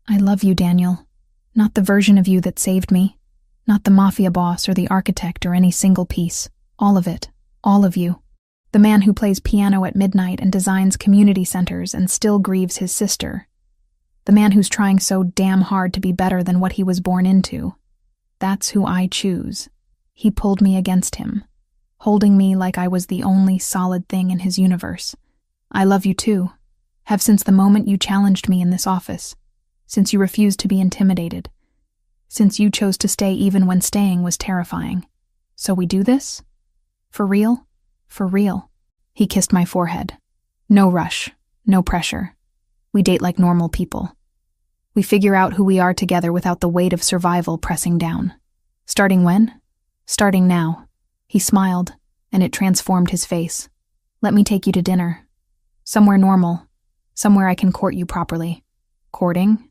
I love you, Daniel. Not the version of you that saved me. Not the mafia boss or the architect or any single piece. All of it. All of you. The man who plays piano at midnight and designs community centers and still grieves his sister. The man who's trying so damn hard to be better than what he was born into. That's who I choose. He pulled me against him, holding me like I was the only solid thing in his universe. I love you too. Have since the moment you challenged me in this office. Since you refused to be intimidated. Since you chose to stay even when staying was terrifying. So we do this? For real? For real. He kissed my forehead. No rush. No pressure. We date like normal people. We figure out who we are together without the weight of survival pressing down. Starting when? Starting now. He smiled, and it transformed his face. Let me take you to dinner. Somewhere normal. Somewhere I can court you properly. Courting?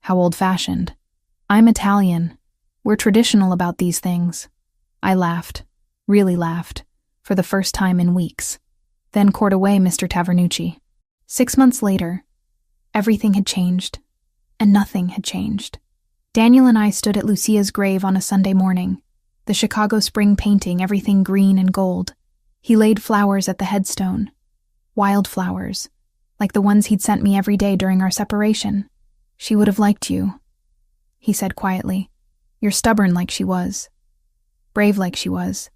How old-fashioned. I'm Italian. We're traditional about these things. I laughed. Really laughed. For the first time in weeks. Then court away, Mr. Tavernucci. 6 months later, everything had changed. And nothing had changed. Daniel and I stood at Lucia's grave on a Sunday morning. The Chicago spring painting, everything green and gold. He laid flowers at the headstone. Wildflowers, like the ones he'd sent me every day during our separation. She would have liked you, he said quietly. You're stubborn like she was. Brave like she was.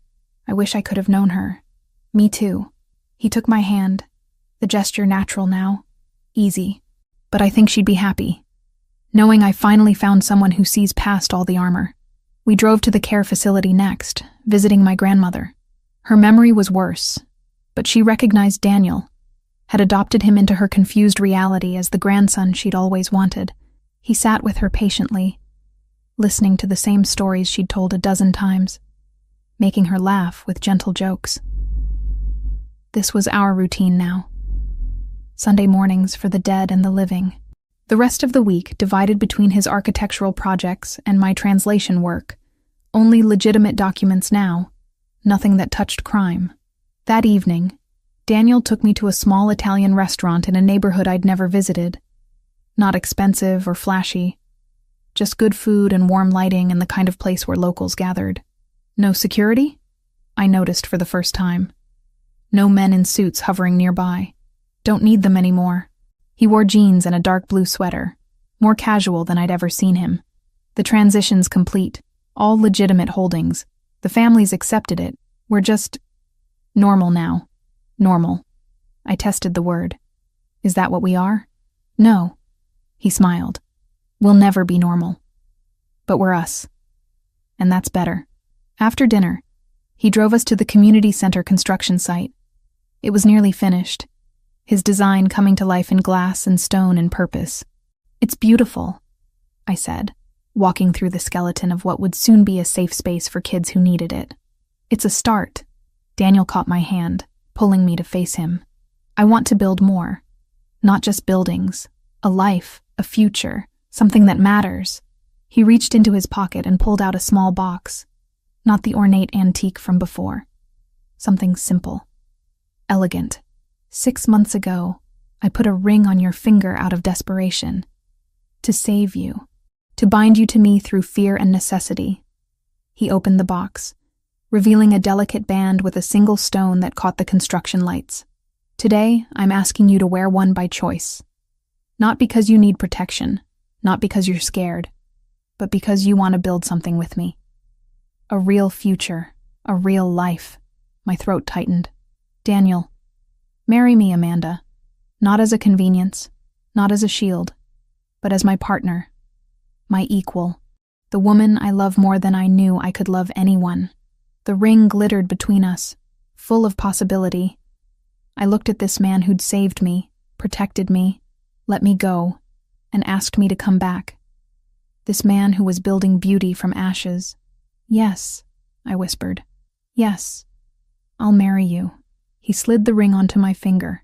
I wish I could have known her. Me too. He took my hand. The gesture natural now. Easy. But I think she'd be happy. Knowing I finally found someone who sees past all the armor. We drove to the care facility next, visiting my grandmother. Her memory was worse, but she recognized Daniel, had adopted him into her confused reality as the grandson she'd always wanted. He sat with her patiently, listening to the same stories she'd told a dozen times, making her laugh with gentle jokes. This was our routine now. Sunday mornings for the dead and the living. The rest of the week divided between his architectural projects and my translation work. Only legitimate documents now. Nothing that touched crime. That evening, Daniel took me to a small Italian restaurant in a neighborhood I'd never visited. Not expensive or flashy. Just good food and warm lighting and the kind of place where locals gathered. No security? I noticed for the first time. No men in suits hovering nearby. Don't need them anymore. He wore jeans and a dark blue sweater, more casual than I'd ever seen him. The transition's complete, all legitimate holdings. The families accepted it. We're just normal now. Normal. I tested the word. Is that what we are? No. He smiled. We'll never be normal. But we're us. And that's better. After dinner, he drove us to the community center construction site. It was nearly finished. His design coming to life in glass and stone and purpose. It's beautiful, I said, walking through the skeleton of what would soon be a safe space for kids who needed it. It's a start. Daniel caught my hand, pulling me to face him. I want to build more. Not just buildings. A life, a future, something that matters. He reached into his pocket and pulled out a small box, not the ornate antique from before. Something simple, elegant. 6 months ago, I put a ring on your finger out of desperation. To save you, to bind you to me through fear and necessity. He opened the box, revealing a delicate band with a single stone that caught the construction lights. Today, I'm asking you to wear one by choice. Not because you need protection, not because you're scared, but because you want to build something with me. A real future, a real life. My throat tightened. Daniel, marry me, Amanda. Not as a convenience, not as a shield, but as my partner, my equal, the woman I love more than I knew I could love anyone. The ring glittered between us, full of possibility. I looked at this man who'd saved me, protected me, let me go, and asked me to come back. This man who was building beauty from ashes. Yes, I whispered. Yes, I'll marry you. He slid the ring onto my finger,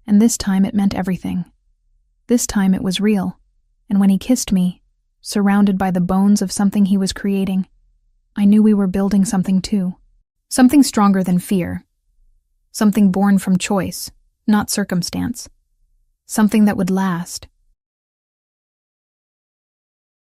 and this time it meant everything. This time it was real, and when he kissed me, surrounded by the bones of something he was creating, I knew we were building something too. Something stronger than fear. Something born from choice, not circumstance. Something that would last,